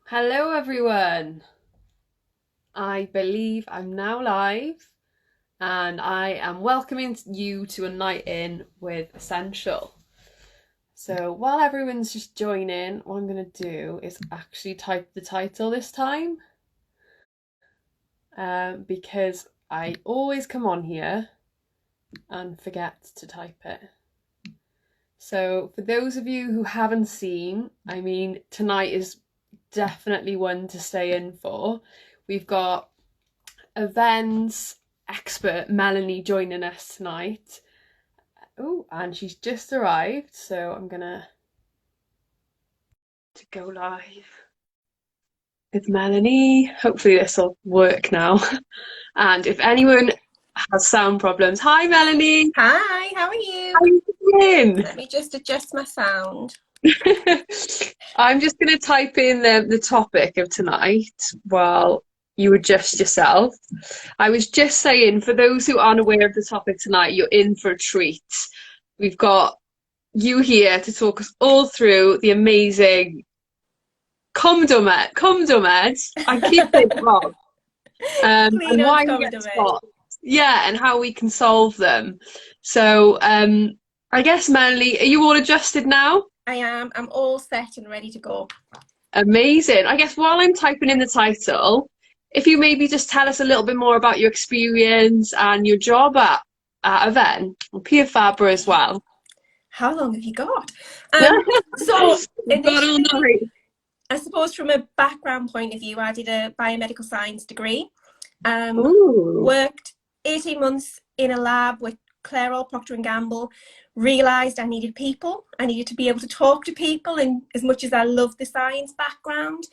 Hello everyone. I believe I'm now live and I am welcoming you to a night in with Escentual. So while everyone's just joining, what I'm going to do is actually type the title this time because I always come on here and forget to type it. So for those of you who haven't seen, tonight is definitely one to stay in for. We've got Avene's expert Melanie joining us tonight. Oh, and she's just arrived, so I'm gonna to go live with Melanie. Hopefully this will work now. And if anyone has sound problems, hi Melanie. Hi, how are you? How are you doing? Let me just adjust my sound. I'm just going to type in the topic of tonight while you adjust yourself. I was just saying, for those who aren't aware of the topic tonight, you're in for a treat. We've got you here to talk us all through the amazing Comdomed. I keep saying it wrong. And Cleanance why we get compliment. spots. Yeah, and how we can solve them. So, I guess, Melanie, are you all adjusted now? I am. I'm all set and ready to go. Amazing. I guess while I'm typing in the title, if you maybe just tell us a little bit more about your experience and your job at Avene, or Pia Faber as well. How long have you got? So We've got all initially, night. I suppose from a background point of view, I did a biomedical science degree. Ooh, Worked 18 months in a lab with Clairol, Procter and Gamble. Realised I needed people. I needed to be able to talk to people, and as much as I loved the science background,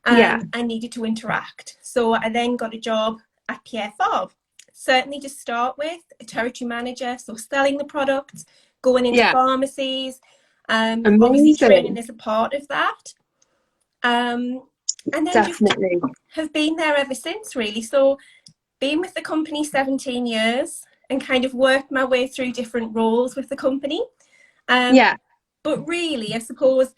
yeah, I needed to interact. So I then got a job at Pierre Fabre. Certainly to start with, a territory manager, so selling the products, going into yeah, pharmacies, obviously training amazing. is a part of that. And then just Definitely. have been there ever since, really. So been with the company 17 years and kind of worked my way through different roles with the company. Um, Yeah, but really, I suppose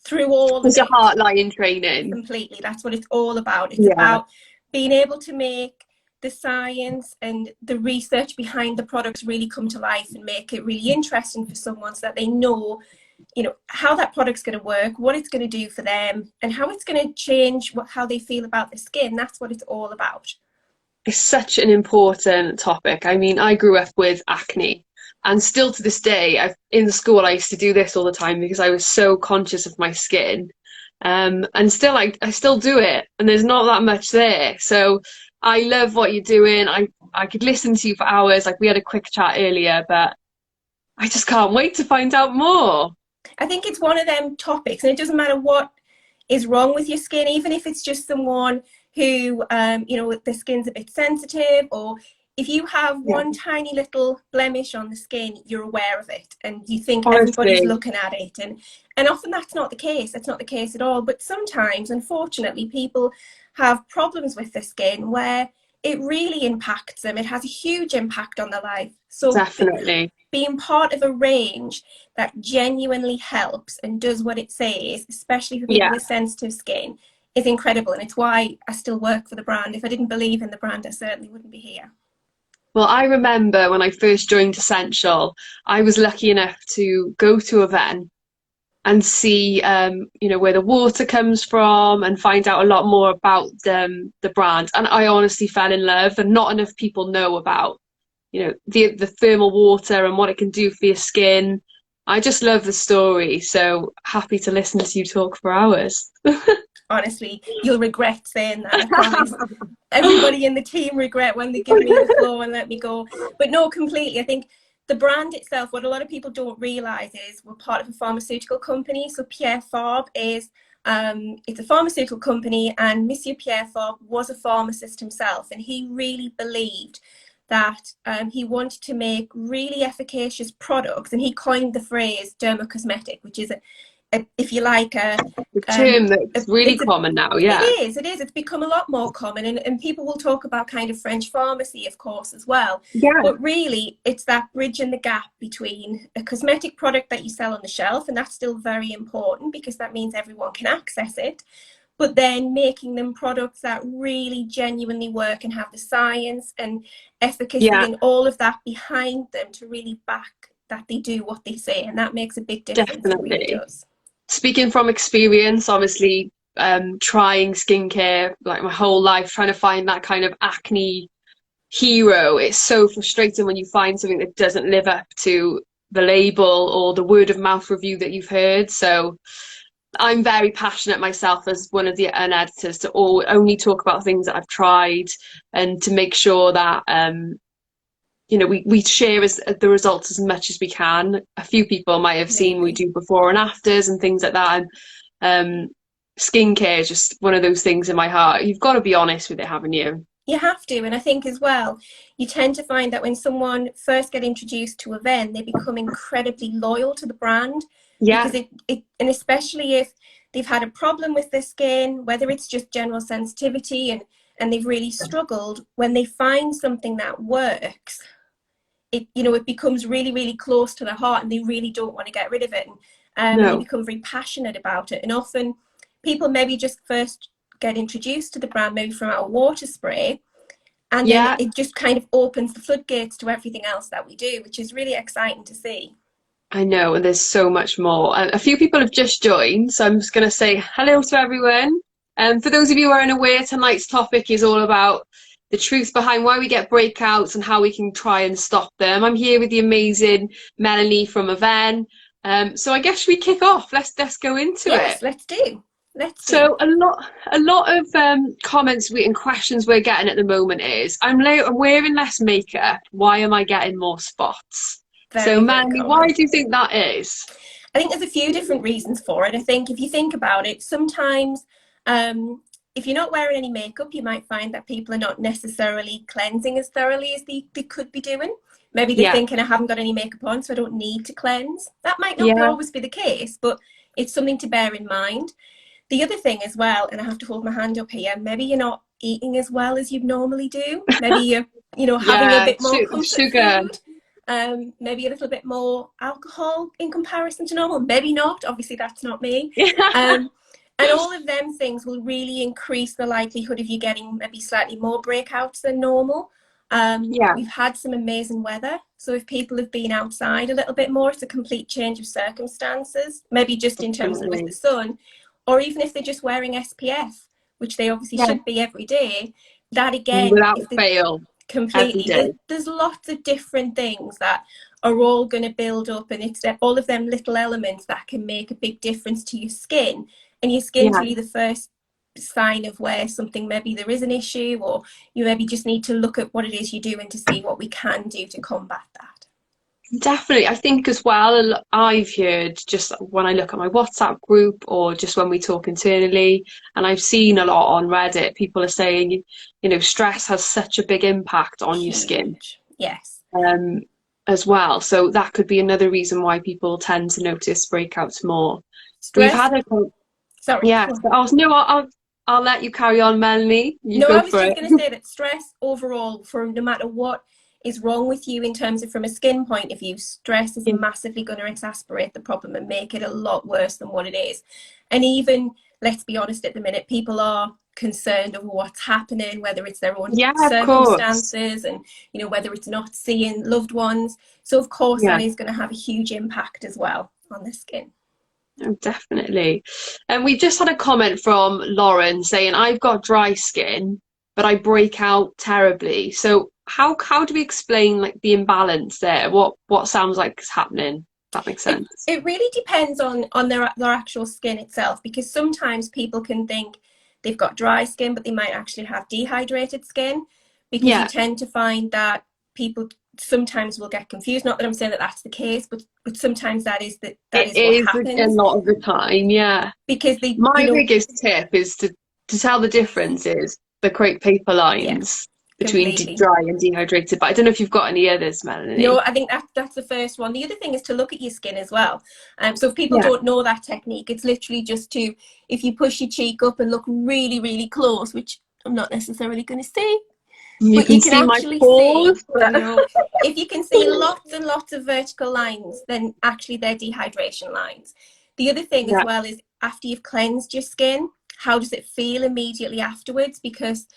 through all of was a it, heart line training. completely, that's what it's all about. It's Yeah, about being able to make the science and the research behind the products really come to life and make it really interesting for someone so that they know, how that product's going to work, what it's going to do for them, and how it's going to change how they feel about the skin. That's what it's all about. it's such an important topic. I mean, I grew up with acne, and still to this day, in school, I used to do this all the time because I was so conscious of my skin. And still, I still do it, and there's not that much there. So I love what you're doing. I could listen to you for hours. Like we had a quick chat earlier, but I just can't wait to find out more. I think it's one of them topics, and it doesn't matter what is wrong with your skin, even if it's just someone who, the skin's a bit sensitive, or if you have Yeah, one tiny little blemish on the skin, you're aware of it and you think everybody's honestly, looking at it. And often that's not the case. That's not the case at all. But sometimes, unfortunately, people have problems with their skin where it really impacts them. It has a huge impact on their life. So definitely. being part of a range that genuinely helps and does what it says, especially for people Yeah. with sensitive skin, is incredible. And it's why I still work for the brand. If I didn't believe in the brand, I certainly wouldn't be here. Well, I remember when I first joined Essential, I was lucky enough to go to an event and see, where the water comes from and find out a lot more about the brand. And I honestly fell in love, and not enough people know about, the thermal water and what it can do for your skin. I just love the story. So happy to listen to you talk for hours. Honestly, you'll regret saying that, I promise. Everybody in the team regret when they give me the floor and let me go. But no, completely. I think the brand itself, what a lot of people don't realize is we're part of a pharmaceutical company. So Pierre Fabre is, it's a pharmaceutical company, and Monsieur Pierre Fabre was a pharmacist himself, and he really believed that he wanted to make really efficacious products, and he coined the phrase dermocosmetic, which is if you like, The term that's really it's a common now, yeah. it is. It's become a lot more common, and people will talk about kind of French pharmacy, of course, as well. Yeah, But really, it's that bridge in the gap between a cosmetic product that you sell on the shelf, and that's still very important because that means everyone can access it. but then making them products that really genuinely work and have the science and efficacy and all of that behind them to really back that they do what they say. And that makes a big difference. It really Definitely. does. Speaking from experience, obviously, trying skincare like my whole life, trying to find that kind of acne hero, it's so frustrating when you find something that doesn't live up to the label or the word of mouth review that you've heard. So I'm very passionate myself as one of the editors to only talk about things that I've tried, and to make sure that we share the results as much as we can. A few people might have seen we do before and afters and things like that. And skincare is just one of those things in my heart. You've got to be honest with it, haven't you? You have to. And I think as well, you tend to find that when someone first get introduced to Avene, they become incredibly loyal to the brand. Yeah. Because and especially if they've had a problem with their skin, whether it's just general sensitivity and they've really struggled, when they find something that works, it becomes really, really close to their heart, and they really don't want to get rid of it. And they become very passionate about it. And often people maybe just first get introduced to the brand maybe from our water spray, and then it just kind of opens the floodgates to everything else that we do, which is really exciting to see. I know, and there's so much more. A few people have just joined, so I'm just going to say hello to everyone. And for those of you who are unaware, tonight's topic is all about the truth behind why we get breakouts and how we can try and stop them. I'm here with the amazing Melanie from Avene. So I guess we kick off. Let's go into it. Yes, let's do. So a lot of comments and questions we're getting at the moment is, I'm wearing less makeup. Why am I getting more spots? So, Melanie, why do you think that is? I think there's a few different reasons for it. I think if you think about it, sometimes if you're not wearing any makeup, you might find that people are not necessarily cleansing as thoroughly as they could be doing. Maybe they're thinking, I haven't got any makeup on, so I don't need to cleanse. That might not always be the case, but it's something to bear in mind. The other thing as well, and I have to hold my hand up here, maybe you're not eating as well as you'd normally do. Maybe you're having a bit more comfort sugar. Food. Maybe a little bit more alcohol in comparison to normal. Maybe not. Obviously, that's not me. And all of them things will really increase the likelihood of you getting maybe slightly more breakouts than normal. We've had some amazing weather. So if people have been outside a little bit more, it's a complete change of circumstances. Maybe just in terms of with the sun. Or even if they're just wearing SPF, which they obviously should be every day. That again, without fail. Completely. There's lots of different things that are all going to build up, and it's all of them little elements that can make a big difference to your skin. And your skin's really the first sign of where something, maybe there is an issue, or you maybe just need to look at what it is you're doing to see what we can do to combat that. Definitely. I think as well, I've heard, just when I look at my WhatsApp group or just when we talk internally, and I've seen a lot on Reddit, people are saying, stress has such a big impact on your skin. Yes. As well. So that could be another reason why people tend to notice breakouts more. Stress. We've had Sorry. Yeah. I'll let you carry on, Melanie. I was just going to say that stress overall, for no matter what is wrong with you in terms of from a skin point of view, stress is massively going to exacerbate the problem and make it a lot worse than what it is. And even, let's be honest, at the minute, people are concerned over what's happening, whether it's their own circumstances and, whether it's not seeing loved ones. So, of course, that is going to have a huge impact as well on the skin. Oh, definitely. And we just had a comment from Lauren saying, I've got dry skin, but I break out terribly. So how do we explain the imbalance there? What sounds like is happening? That makes sense. It really depends on their actual skin itself, because sometimes people can think they've got dry skin, but they might actually have dehydrated skin, because you tend to find that people sometimes will get confused. Not that I'm saying that that's the case, but sometimes that is what happens. A lot of the time, because my biggest tip is to tell the difference is the create paper lines between dry and dehydrated. But I don't know if you've got any others, Melanie. No, I think that's the first one. The other thing is to look at your skin as well. So if people don't know that technique, it's literally just if you push your cheek up and look really, really close, which I'm not necessarily going to say. You can see my pores. If you can see lots and lots of vertical lines, then actually they're dehydration lines. The other thing as well is after you've cleansed your skin, how does it feel immediately afterwards? Because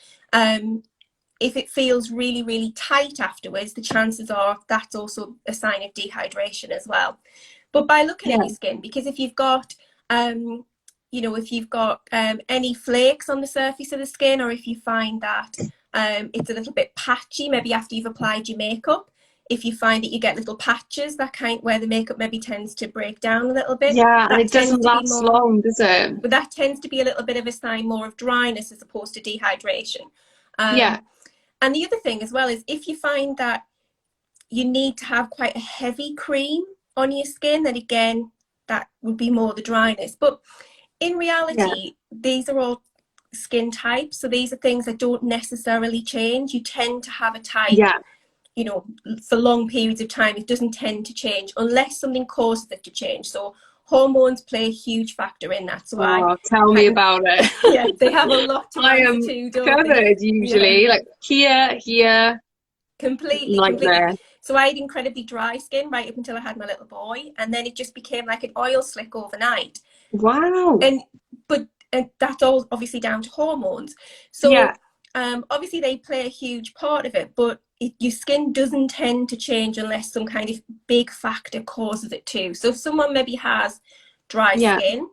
if it feels really, really tight afterwards, the chances are that's also a sign of dehydration as well. But by looking at your skin, because if you've got, if you've got any flakes on the surface of the skin, or if you find that it's a little bit patchy, maybe after you've applied your makeup, if you find that you get little patches, that kind where the makeup maybe tends to break down a little bit, Yeah, and that it tends doesn't to be last more, long, does it? but that tends to be a little bit of a sign more of dryness as opposed to dehydration. Yeah. And the other thing as well is if you find that you need to have quite a heavy cream on your skin, then again, that would be more the dryness. But in reality, these are all skin types. So these are things that don't necessarily change. You tend to have a type, for long periods of time. It doesn't tend to change unless something causes it to change. So hormones play a huge factor in that. So Tell me about it. yeah, they have a lot to I answer am to, don't they? covered usually, like here, Completely. nightmare. So I had incredibly dry skin right up until I had my little boy, and then it just became like an oil slick overnight. Wow. But that's all obviously down to hormones. So Yeah. obviously they play a huge part of it, but your skin doesn't tend to change unless some kind of big factor causes it to. So if someone maybe has dry Yeah. skin,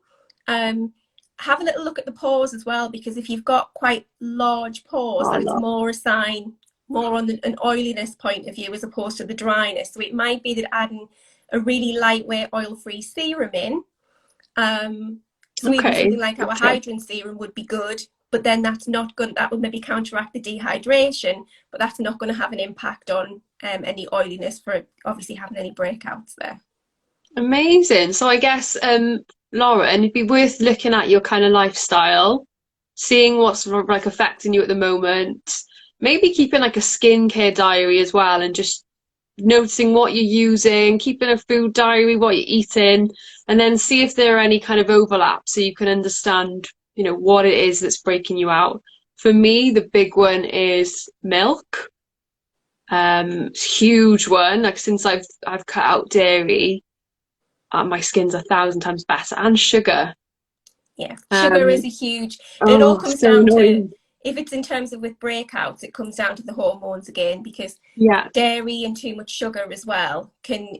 have a little look at the pores as well, because if you've got quite large pores, Oh, I that's love. more a sign, more on an oiliness point of view as opposed to the dryness. So it might be that adding a really lightweight oil-free serum in, so even Okay. something like our Hydrance serum would be good, but then that's not going, that would maybe counteract the dehydration, but that's not going to have an impact on any oiliness for obviously having any breakouts there. Amazing. So I guess, Lauren, it'd be worth looking at your kind of lifestyle, seeing what's like affecting you at the moment, maybe keeping like a skincare diary as well, and just noticing what you're using, keeping a food diary, what you're eating, and then see if there are any kind of overlaps so you can understand, what it is that's breaking you out. For me, the big one is milk. Huge one. Like since I've cut out dairy, my skin's 1,000 times better. And sugar. Yeah, sugar is Um, a huge, and it all oh, comes so down to, annoying. if it's in terms of with breakouts, it comes down to the hormones again, because Yeah, dairy and too much sugar as well can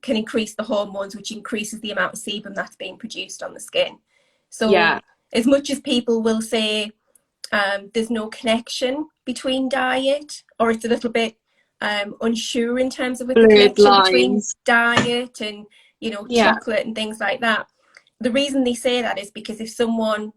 increase the hormones, which increases the amount of sebum that's being produced on the skin. So yeah. as much as people will say there's no connection between diet, or it's a little bit unsure in terms of with the Blurred connection between lines. diet and Yeah, chocolate and things like that. The reason they say that is because if someone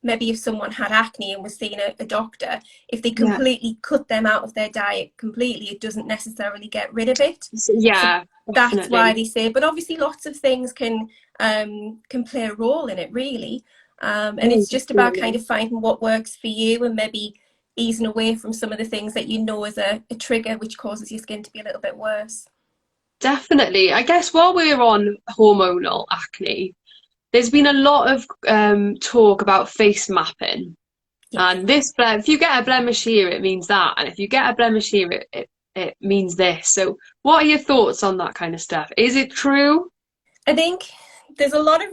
maybe if someone had acne and was seeing a doctor, if they yeah. completely cut them out of their diet completely, it doesn't necessarily get rid of it. So Yeah, that's why definitely. they say, but obviously lots of things can play a role in it, really. And No, it's just about kind definitely. of finding what works for you, and maybe easing away from some of the things that you know is a trigger which causes your skin to be a little bit worse. Definitely. I guess while we're on hormonal acne, there's been a lot of talk about face mapping. Yes. And if you get a blemish here, it means that. And if you get a blemish here, it means this. So what are your thoughts on that kind of stuff? Is it true? I think there's a lot of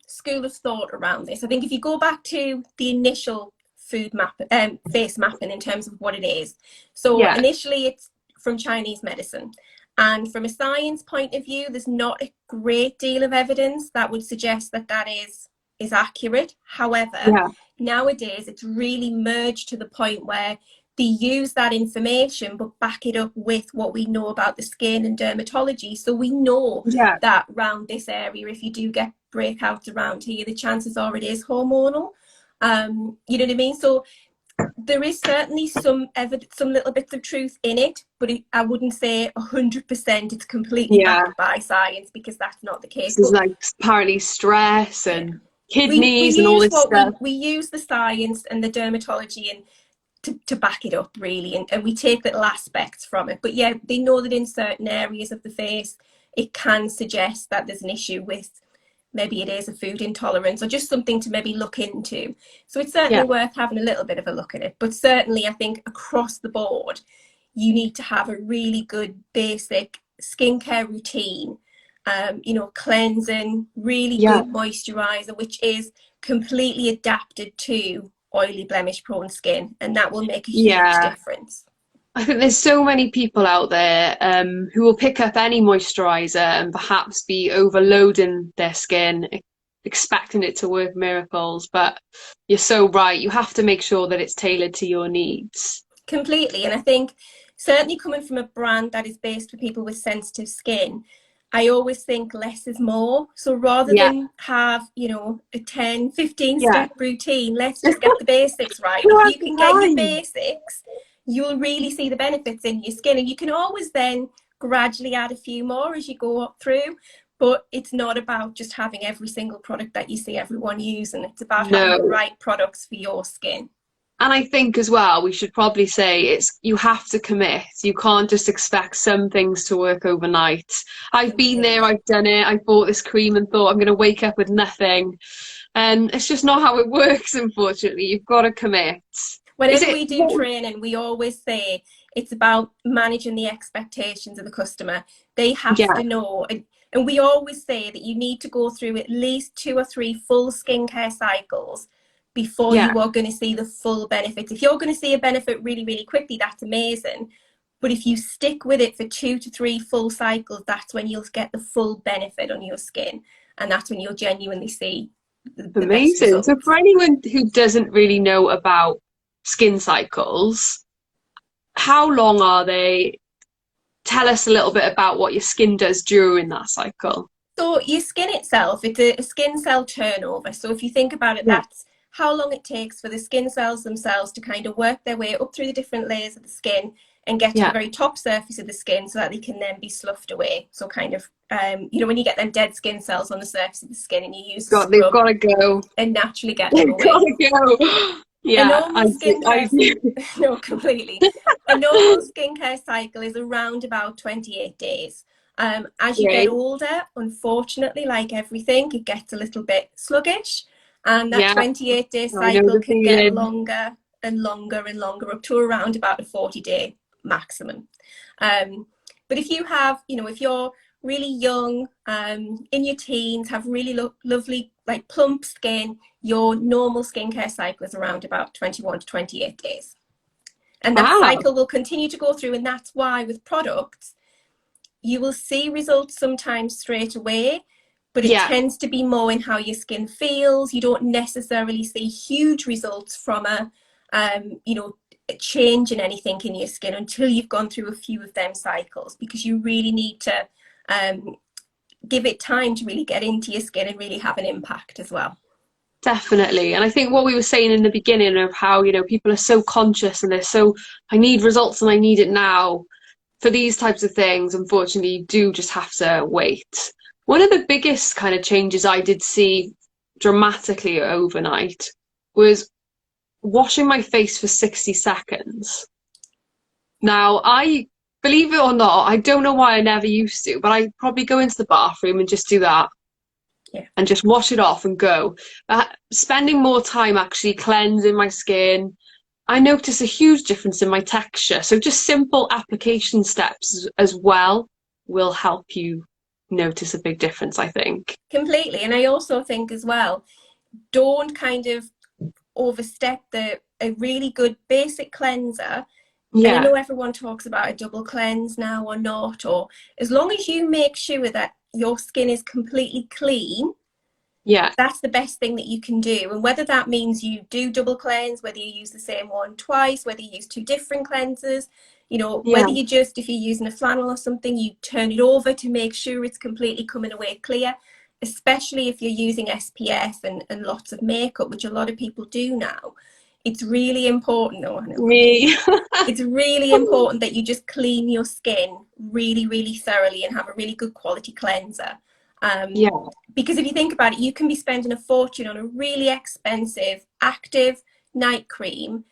school of thought around this. I think if you go back to the initial face mapping in terms of what it is. So Yeah, initially it's from Chinese medicine. And from a science point of view, there's not a great deal of evidence that would suggest that that is accurate. However, yeah, nowadays it's really merged to the point where they use that information but back it up with what we know about the skin and dermatology. So we know yeah, that around this area, if you do get breakouts around here, the chances are it is hormonal. You know what I mean? So there is certainly some evidence, some little bits of truth in it, but I wouldn't say 100% it's completely yeah. backed by science, because that's not the case. This is But like apparently stress yeah, and we kidneys and all use this what stuff. we use the science and the dermatology and to back it up, really, and we take little aspects from it. But yeah, they know that in certain areas of the face it can suggest that there's an issue with, maybe it is a food intolerance or just something to maybe look into. So it's certainly Yeah, worth having a little bit of a look at it. But certainly I think across the board you need to have a really good basic skincare routine, cleansing, really Yeah. good moisturizer, which is completely adapted to oily, blemish prone skin, and that will make a huge Yeah. difference. I think there's so many people out there who will pick up any moisturizer and perhaps be overloading their skin, expecting it to work miracles. But you're so right. You have to make sure that it's tailored to your needs. Completely. And I think certainly coming from a brand that is based for people with sensitive skin, I always think less is more. So rather Yeah. than have, a 10, 15 Yeah. step routine, let's just get the basics right. Who If has you the can get your time? basics, you'll really see the benefits in your skin. And you can always then gradually add a few more as you go up through. But it's not about just having every single product that you see everyone using. It's about having the No. right products for your skin. And I think as well, we should probably say you have to commit. You can't just expect some things to work overnight. I've been there, Completely. I've done it. I bought this cream and thought I'm going to wake up with nothing. And it's just not how it works, unfortunately. You've got to commit. Is Whenever it? we do training, we always say it's about managing the expectations of the customer. They have Yeah, to know. And we always say that you need to go through at least 2 or 3 full skincare cycles before yeah, you are going to see the full benefits. If you're going to see a benefit really, really quickly, that's amazing. But if you stick with it for 2 to 3 full cycles, that's when you'll get the full benefit on your skin. And that's when you'll genuinely see the best amazing. So for results. anyone who doesn't really know about skin cycles, how long are they? Tell us a little bit about what your skin does during that cycle. So your skin itself, it's a skin cell turnover. So if you think about it, Yeah, that's how long it takes for the skin cells themselves to kind of work their way up through the different layers of the skin and get to the yeah. very top surface of the skin so that they can then be sloughed away. So kind of, when you get them dead skin cells on the surface of the skin and you use a They've scrub got to go. and naturally get them They've away. got to go. A Yeah, normal I skincare, do. no, completely. A normal skincare cycle is around about 28 days. As you get Great. older, unfortunately, like everything, it gets a little bit sluggish. And that Yeah, 28-day I know cycle the can get feeling. longer and longer and longer, up to around about a 40-day maximum. But if you have, if you're really young, in your teens, have really lovely, like plump skin, your normal skincare cycle is around about 21 to 28 days. And that Wow. cycle will continue to go through. And that's why with products, you will see results sometimes straight away, but it Yeah, tends to be more in how your skin feels. You don't necessarily see huge results from a change in anything in your skin until you've gone through a few of them cycles, because you really need to give it time to really get into your skin and really have an impact as well. definitely. And I think what we were saying in the beginning of how, people are so conscious and they're so, I need results and I need it now. For these types of things, unfortunately, you do just have to wait. One of the biggest kind of changes I did see dramatically overnight was washing my face for 60 seconds. Now, believe it or not, I don't know why I never used to, but I probably go into the bathroom and just do that Yeah. and just wash it off and go. Spending more time actually cleansing my skin, I notice a huge difference in my texture. So just simple application steps as well will help you notice a big difference, I think. Completely. And I also think as well, don't kind of overstep a really good basic cleanser. And I Yeah, know everyone talks about a double cleanse now or not, or as long as you make sure that your skin is completely clean, yeah, that's the best thing that you can do. And whether that means you do double cleanse, whether you use the same one twice, whether you use 2 different cleansers, yeah, whether if you're using a flannel or something, you turn it over to make sure it's completely coming away clear, especially if you're using SPF and lots of makeup, which a lot of people do now. It's really important. Oh, I know, me. completely. It's really important that you just clean your skin really, really thoroughly and have a really good quality cleanser. Yeah, Because if you think about it, you can be spending a fortune on a really expensive active night cream,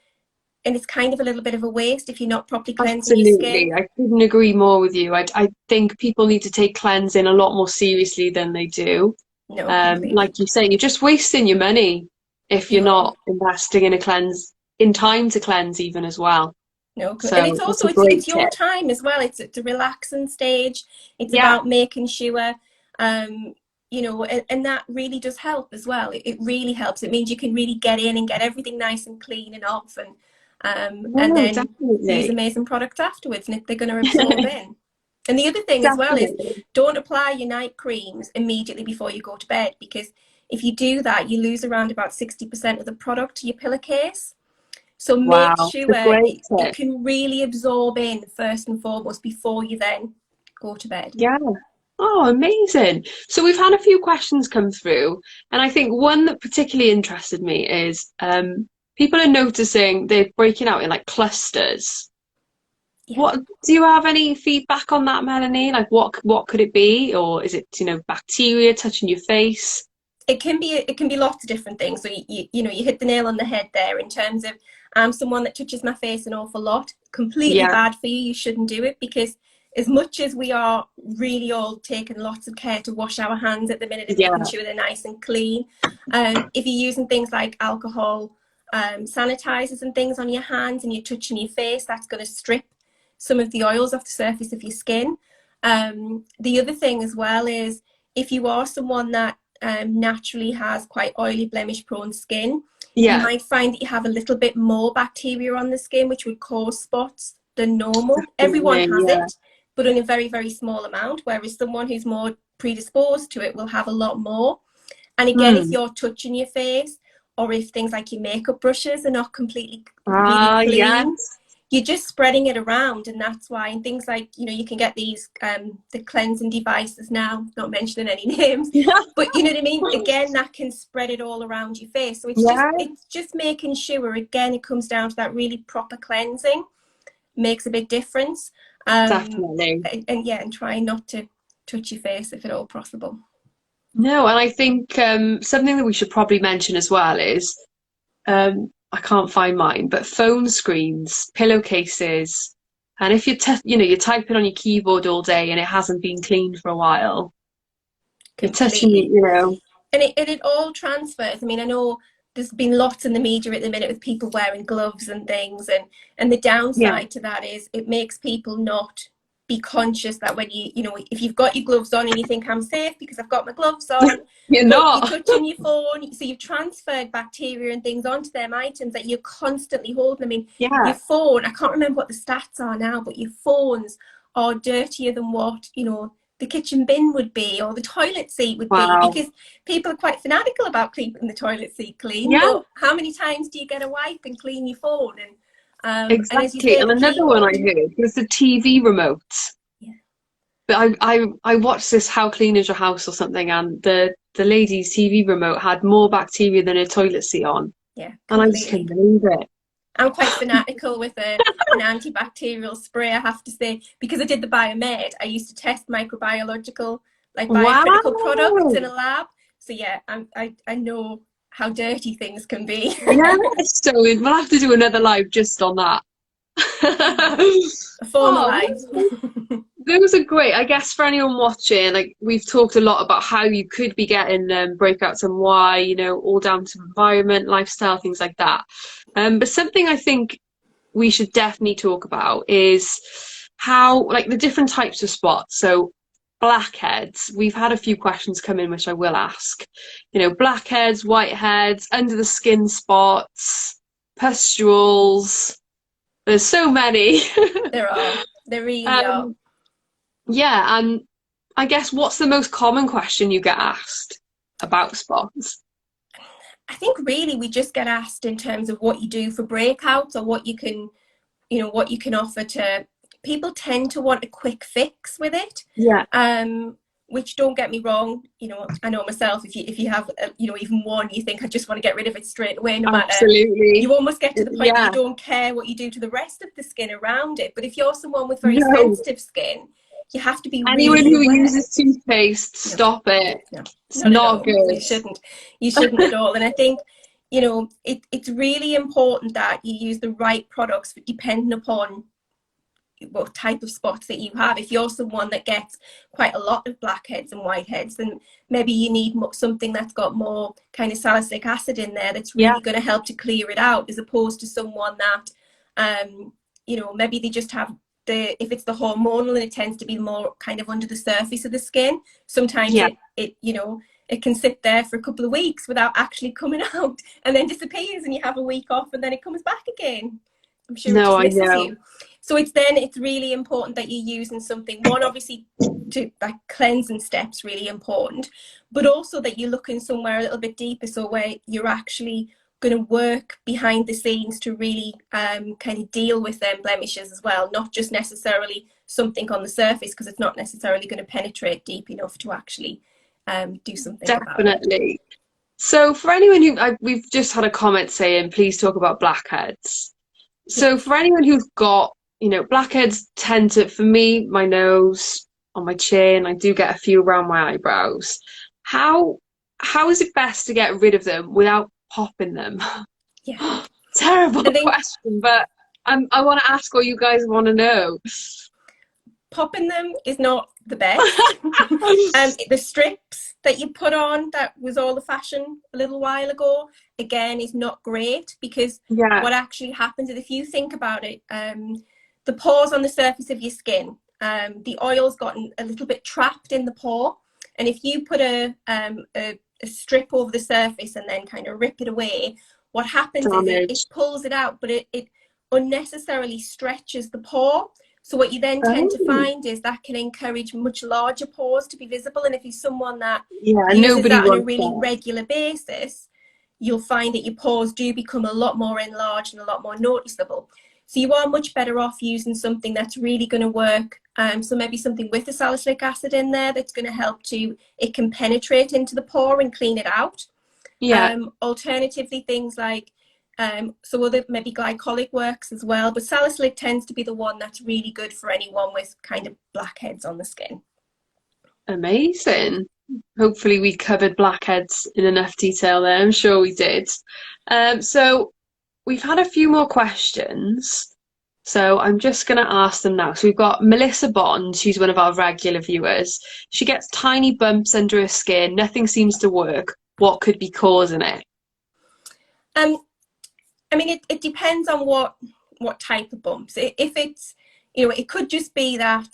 and it's kind of a little bit of a waste if you're not properly cleansing your absolutely. skin. I couldn't agree more with you. I think people need to take cleansing a lot more seriously than they do. No, completely. Like you say, you're just wasting your money if you're You are. not investing in a cleanse, in time to cleanse even as well. No, and So it's that's also a great it's your tip. time as well. It's a relaxing stage. It's Yeah, about making sure You know, and that really does help as well. It really helps. It means you can really get in and get everything nice and clean and off, and No, then use definitely. amazing products afterwards, and they're going to absorb in. And the other thing as well is, Definitely. don't apply your night creams immediately before you go to bed, because if you do that, you lose around about 60% of the product to your pillowcase. So make Wow, sure it's a great it tip. can really absorb in first and foremost before you then go to bed. Yeah. Oh, amazing. So we've had a few questions come through, and I think one that particularly interested me is people are noticing they're breaking out in like clusters. Yeah. What do you have any feedback on that, Melanie? Like what could it be? Or is it, bacteria touching your face? It can be lots of different things. So you know, you hit the nail on the head there in terms of, I'm someone that touches my face an awful lot. Completely Yeah, bad for you. You shouldn't do it, because as much as we are really all taking lots of care to wash our hands at the minute and making yeah, sure they're nice and clean, if you're using things like alcohol, sanitizers and things on your hands, and you're touching your face, that's going to strip some of the oils off the surface of your skin. The other thing as well is, if you are someone that naturally has quite oily, blemish prone skin, you yeah, might find that you have a little bit more bacteria on the skin, which would cause spots than normal. Everyone definitely, has yeah. it, but in a very, very small amount, whereas someone who's more predisposed to it will have a lot more. And again, if Hmm. you're touching your face, or if things like your makeup brushes are not completely really Ah, clean, yes. you're just spreading it around. And that's why, and things like, you know, you can get these the cleansing devices now, not mentioning any names, but you know what I mean, again, that can spread it all around your face. So Yeah, it's just making sure, again, it comes down to that really proper cleansing makes a big difference. definitely. And yeah, and try not to touch your face if at all possible. No, and I think something that we should probably mention as well is I can't find mine, but phone screens, pillowcases, and if you're typing on your keyboard all day and it hasn't been cleaned for a while, you're touching it, Completely. And it all transfers. I mean, I know there's been lots in the media at the minute with people wearing gloves and things, and the yeah, downside to that is it makes people not be conscious that when you know, if you've got your gloves on and you think, I'm safe because I've got my gloves on, you're but you're not. touching your phone, so you've transferred bacteria and things onto them items that you're constantly holding. I mean, your Yeah, phone, I can't remember what the stats are now, but your phones are dirtier than what, you know, the kitchen bin would be, or the toilet seat would be, wow. because people are quite fanatical about keeping the toilet seat clean. Yeah, But how many times do you get a wipe and clean your phone? And as you exactly. say, And the another one I keyboard. heard was the TV remote. Yeah, But I watched this How Clean Is Your House or something, and the lady's TV remote had more bacteria than a toilet seat on, yeah, and I just couldn't completely. believe it. I'm quite fanatical with an antibacterial spray, I have to say, because I did the biomed. I used to test microbiological, like biocritical products Wow. in a lab. So yeah, I know how dirty things can be. Yeah, so we'll have to do another live just on that. Oh, Formalized. those are great. I guess for anyone watching, like we've talked a lot about how you could be getting breakouts and why, all down to environment, lifestyle, things like that. But something I think we should definitely talk about is how, like, the different types of spots. So blackheads, we've had a few questions come in, which I will ask. Blackheads, whiteheads, under the skin spots, pustules. There's so many. There are. There really are. um, yeah, and I guess what's the most common question you get asked about spots? I think really we just get asked in terms of what you do for breakouts, or what you can, you know, what you can offer to people. Tend to want a quick fix with it. Yeah, Which, don't get me wrong, you know, I know myself, if you have you know, even one, you think, I just want to get rid of it straight away, no matter. absolutely. You almost get to the point that you Yeah, don't care what you do to the rest of the skin around it. But if you're someone with very no. sensitive skin, you have to be Anyone really who aware. uses toothpaste, No, stop it. no, It's not at not all. good. You shouldn't. You shouldn't at all. And I think, you know, it's really important that you use the right products depending upon what type of spots that you have. If you're someone that gets quite a lot of blackheads and whiteheads, then maybe you need something that's got more kind of salicylic acid in there, that's Yeah, really going to help to clear it out, as opposed to someone that, you know, maybe they just have if it's the hormonal, and it tends to be more kind of under the surface of the skin. Sometimes Yeah. it you know, it can sit there for a couple of weeks without actually coming out, and then disappears, and you have a week off, and then it comes back again. I'm sure it No, just I misses know. you. So it's really important that you're using something, one, obviously, to like cleansing steps, really important, but also that you're looking somewhere a little bit deeper, so where you're actually going to work behind the scenes to really kind of deal with them blemishes as well, not just necessarily something on the surface, because it's not necessarily going to penetrate deep enough to actually do something about it. Definitely. So for anyone we've just had a comment saying, please talk about blackheads. Yeah. So for anyone who's got, blackheads tend to, for me, my nose, on my chin, I do get a few around my eyebrows. How how is it best to get rid of them without popping them? Yeah. Terrible I think question, but I want to ask what you guys want to know. popping them is not the best. The strips that you put on, that was all the fashion a little while ago, again, is not great, because Yeah, what actually happens is, if you think about it, the pores on the surface of your skin, the oil's gotten a little bit trapped in the pore, and if you put a strip over the surface and then kind of rip it away, what happens is damage. it pulls it out, but it unnecessarily stretches the pore. So what you then tend to Oh, find is that can encourage much larger pores to be visible. And if you're someone that yeah, uses nobody that on a wants really that. regular basis, you'll find that your pores do become a lot more enlarged and a lot more noticeable. So you are much better off using something that's really going to work. So maybe something with the salicylic acid in there that's going to help it can penetrate into the pore and clean it out. Yeah, Alternatively, things like, so other maybe glycolic works as well, but salicylic tends to be the one that's really good for anyone with kind of blackheads on the skin. amazing. Hopefully we covered blackheads in enough detail there. I'm sure we did. So we've had a few more questions. So I'm just going to ask them now. So we've got Melissa Bond, who's one of our regular viewers. She gets tiny bumps under her skin. Nothing seems to work. What could be causing it? Um, I mean, it depends on what type of bumps. If it's, it could just be that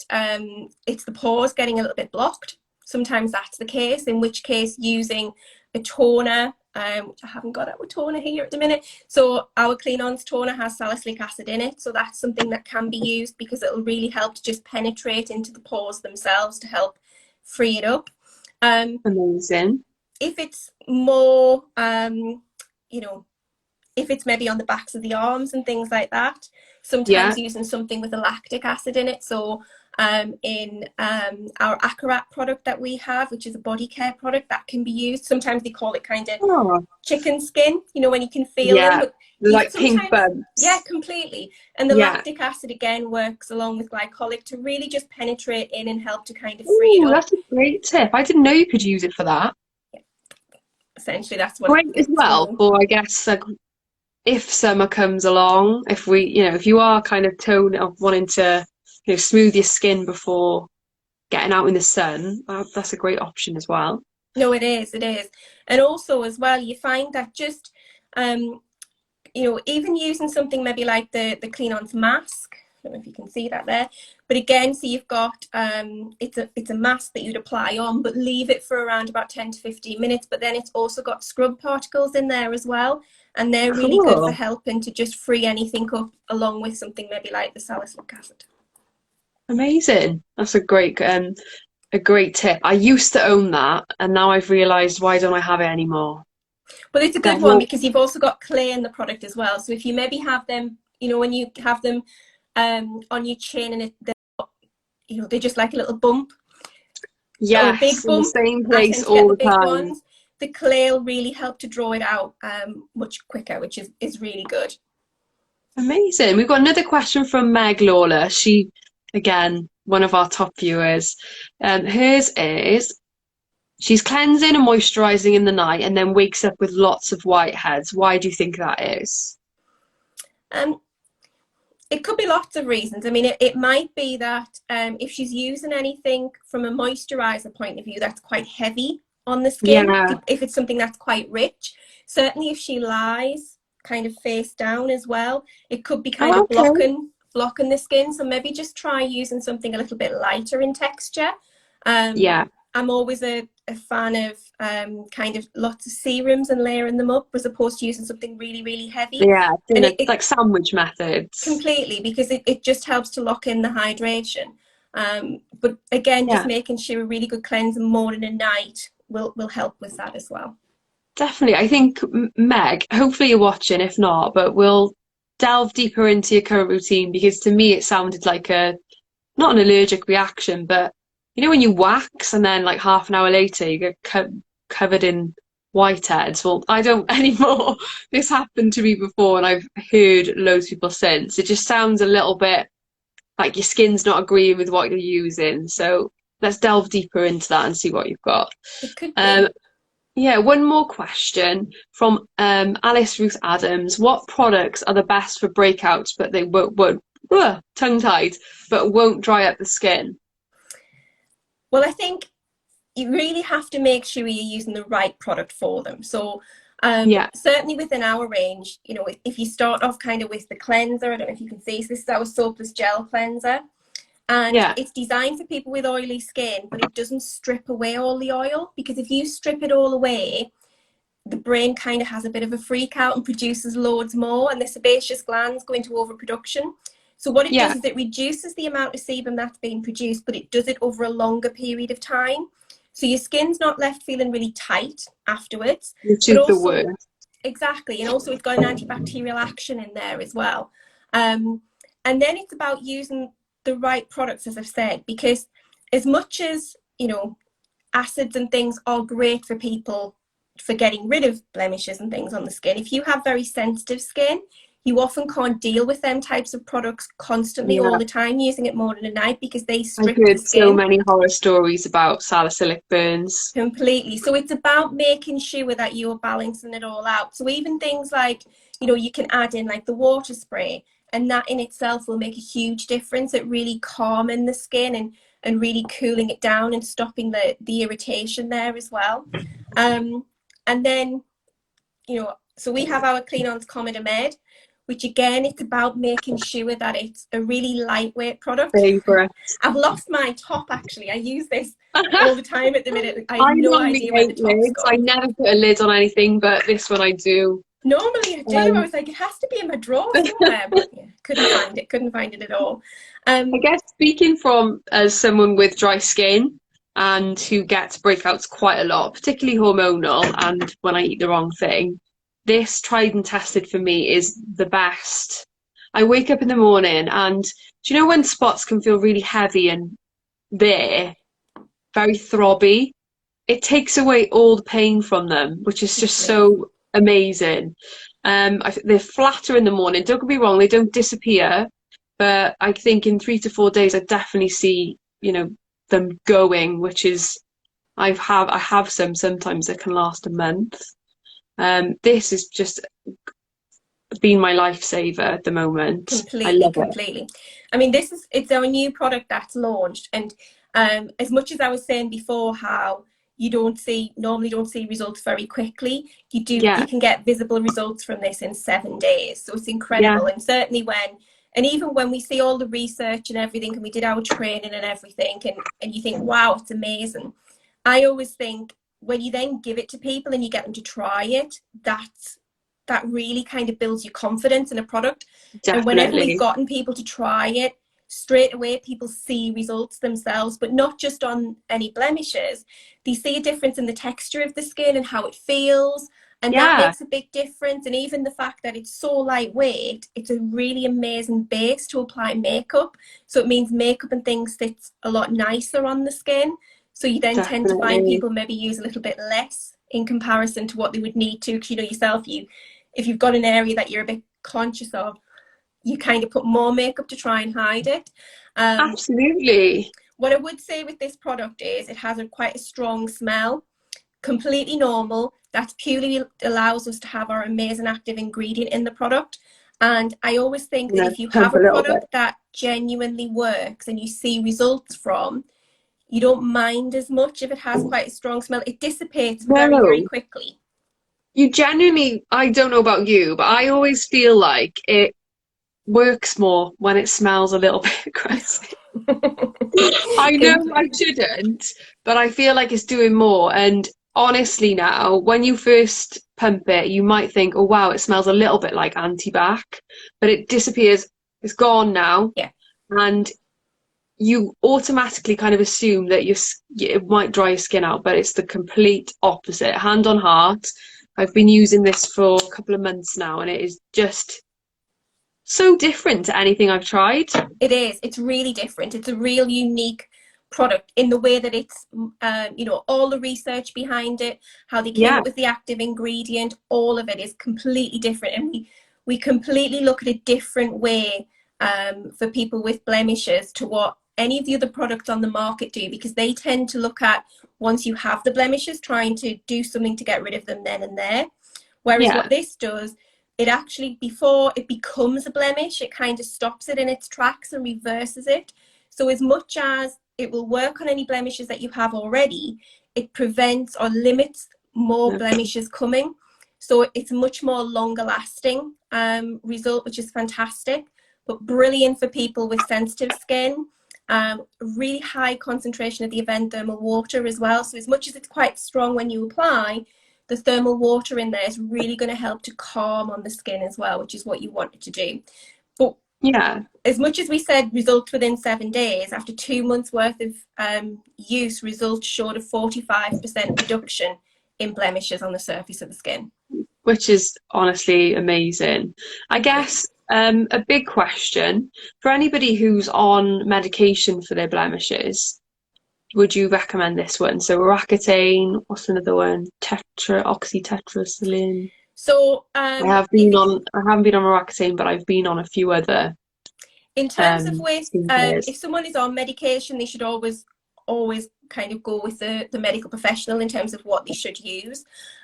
it's the pores getting a little bit blocked. Sometimes that's the case, in which case using a toner, which I haven't got our toner here at the minute. So our Cleanance toner has salicylic acid in it. So that's something that can be used, because it'll really help to just penetrate into the pores themselves to help free it up. Amazing. If it's more, if it's maybe on the backs of the arms and things like that, Yeah. sometimes using something with a lactic acid in it. So in our Aqua product that we have, which is a body care product, that can be used. Sometimes they call it kind of Oh, chicken skin, when you can feel them, yeah. but Like pink sometimes, yeah, bumps. completely. And the Yeah. lactic acid again works along with glycolic to really just penetrate in and help to kind of free it Ooh, up. that's a great tip. I didn't know you could use it for that. Essentially, that's what Great as it's well for. for, I guess, like if summer comes along, if you are kind of tone of wanting to, smooth your skin before getting out in the sun, that's a great option as well. No, it is, and also as well, you find that just even using something maybe like the Cleanance mask. I don't know if you can see that there, but again, so you've got it's a mask that you'd apply on, but leave it for around about 10 to 15 minutes. But then it's also got scrub particles in there as well, and they're really good for Cool. helping to just free anything up, along with something maybe like the salicylic acid. Amazing. That's a great tip. I used to own that, and now I've realised, why don't I have it anymore? But it's a good one, because you've also got clay in the product as well. So if you maybe have them, when you have them on your chin, and they're just like a little bump or a big Yes, in the bump. same I place tend to get all the the big time. ones. The clay will really help to draw it out much quicker, which is really good. Amazing. We've got another question from Meg Lawler. She, again, one of our top viewers. Hers is, she's cleansing and moisturising in the night and then wakes up with lots of whiteheads. Why do you think that is? It could be lots of reasons. I mean, it might be that if she's using anything from a moisturizer point of view that's quite heavy on the skin, Yeah. if it's something that's quite rich, certainly if she lies kind of face down as well, it could be kind Oh, of okay. flocking the skin. So maybe just try using something a little bit lighter in texture. Yeah. I'm always a fan of kind of lots of serums and layering them up as opposed to using something really, really heavy. Yeah, And it's like sandwich methods. completely, because it just helps to lock in the hydration. But again, just Yeah, making sure a really good cleanse morning and night will help with that as well. definitely. I think, Meg, hopefully you're watching, if not, but we'll delve deeper into your current routine because to me it sounded like not an allergic reaction, but you know when you wax and then like half an hour later you get covered in whiteheads. Well, I don't anymore. This happened to me before, and I've heard loads of people since. It just sounds a little bit like your skin's not agreeing with what you're using. So let's delve deeper into that and see what you've got. It could Um, be. yeah, one more question from Alice Ruth Adams. What products are the best for breakouts, but they won't tongue-tied, but won't dry up the skin? Well, I think you really have to make sure you're using the right product for them. So Yeah, certainly within our range, you know, if you start off kind of with the cleanser, I don't know if you can see, so this is our Soapless gel cleanser. And yeah, it's designed for people with oily skin, but it doesn't strip away all the oil, because if you strip it all away, the brain kind of has a bit of a freak out and produces loads more, and the sebaceous glands go into overproduction. So what it yeah. does is it reduces the amount of sebum that's being produced, but it does it over a longer period of time. So your skin's not left feeling really tight afterwards, Which but is the also, word. exactly, and also it's got an antibacterial action in there as well. And then it's about using the right products, as I've said, because as much as, you know, acids and things are great for people for getting rid of blemishes and things on the skin, if you have very sensitive skin, you often can't deal with them types of products constantly all Yeah. the time, using it morning and night, because they I've strip the heard so skin many horror stories about salicylic burns. completely. So it's about making sure that you're balancing it all out. So even things like, you know, you can add in like the water spray, and that in itself will make a huge difference at really calming the skin and really cooling it down and stopping the irritation there as well. And then, you know, so we have our Cleanance Commoner Med, which again, it's about making sure that it's a really lightweight product. Favourite. I've lost my top actually. I use this all the time at the minute. I have I no normally idea where the hate top's lids. I gone. never put a lid on anything, but this one I do. Normally I do. I Um, was like, it has to be in my drawer somewhere, but yeah, couldn't find it at all. I Um, guess speaking from as someone with dry skin and who gets breakouts quite a lot, particularly hormonal and when I eat the wrong thing, this tried and tested for me is the best. I wake up in the morning and do you know when spots can feel really heavy and there, very throbby? It takes away all the pain from them, which is just completely. so amazing. They're flatter in the morning. Don't get me wrong, they don't disappear, but I think in 3 to 4 days, I definitely see, them going, which is I have some sometimes that can last a month. This has just been my lifesaver at the moment. I Completely, love it. completely. I mean, it's our new product that's launched, and as much as I was saying before, how you normally don't see results very quickly, Yeah, you can get visible results from this in 7 days. So it's yeah, incredible, and certainly and even when we see all the research and everything, and we did our training and everything, and you think, wow, it's amazing. I always think when you then give it to people and you get them to try it, that really kind of builds your confidence in a product. And whenever we've definitely. gotten people to try it, straight away people see results themselves, but not just on any blemishes. They see a difference in the texture of the skin and how it feels. And that Yeah, makes a big difference. And even the fact that it's so lightweight, it's a really amazing base to apply makeup. So it means makeup and things sits a lot nicer on the skin. So you then tend to find definitely. people maybe use a little bit less in comparison to what they would need to. Because you know yourself, if you've got an area that you're a bit conscious of, you kind of put more makeup to try and hide it. Um, Absolutely. what I would say with this product is it has quite a strong smell, completely normal. That purely allows us to have our amazing active ingredient in the product. And I always think that if you have Pump a a little bit. product that genuinely works and you see results from, you don't mind as much if it has quite a strong smell. It dissipates very, very No. quickly. You genuinely, I don't know about you, but I always feel like it. works more when it smells a little bit aggressive. I know I Completely. shouldn't, but I feel like it's doing more. And honestly, now, when you first pump it, you might think, oh, wow, it smells a little bit like anti-bac, but it disappears. It's gone now. Yeah. And you automatically kind of assume that it might dry your skin out, but it's the complete opposite. Hand on heart, I've been using this for a couple of months now, and it is just so different to anything I've tried. It is. It's really different. It's a real unique product in the way that it's, you know, all the research behind it, how they came Yeah, up with the active ingredient, all of it is completely different. And we completely look at a different way for people with blemishes to what any of the other products on the market do, because they tend to look at once you have the blemishes, trying to do something to get rid of them then and there. Whereas yeah, what this does, it actually, before it becomes a blemish, it kind of stops it in its tracks and reverses it. So as much as it will work on any blemishes that you have already, it prevents or limits more no, blemishes coming. So it's much more longer lasting result, which is fantastic, but brilliant for people with sensitive skin. Really high concentration of the Avene thermal water as well. So as much as it's quite strong when you apply, the thermal water in there is really going to help to calm on the skin as well, which is what you want it to do. But yeah. as much as we said results within 7 days, after 2 months worth of use, results showed a 45% reduction in blemishes on the surface of the skin. Which is honestly amazing. I Completely. guess a big question for anybody who's on medication for their blemishes, would you recommend this one? So Roaccutane, what's another one? Oxytetracycline. So if it's I haven't been on Roaccutane, but I've been on a few other in terms of with skincare. if someone is on medication, they should always kind of go with the medical professional in terms of what they should use.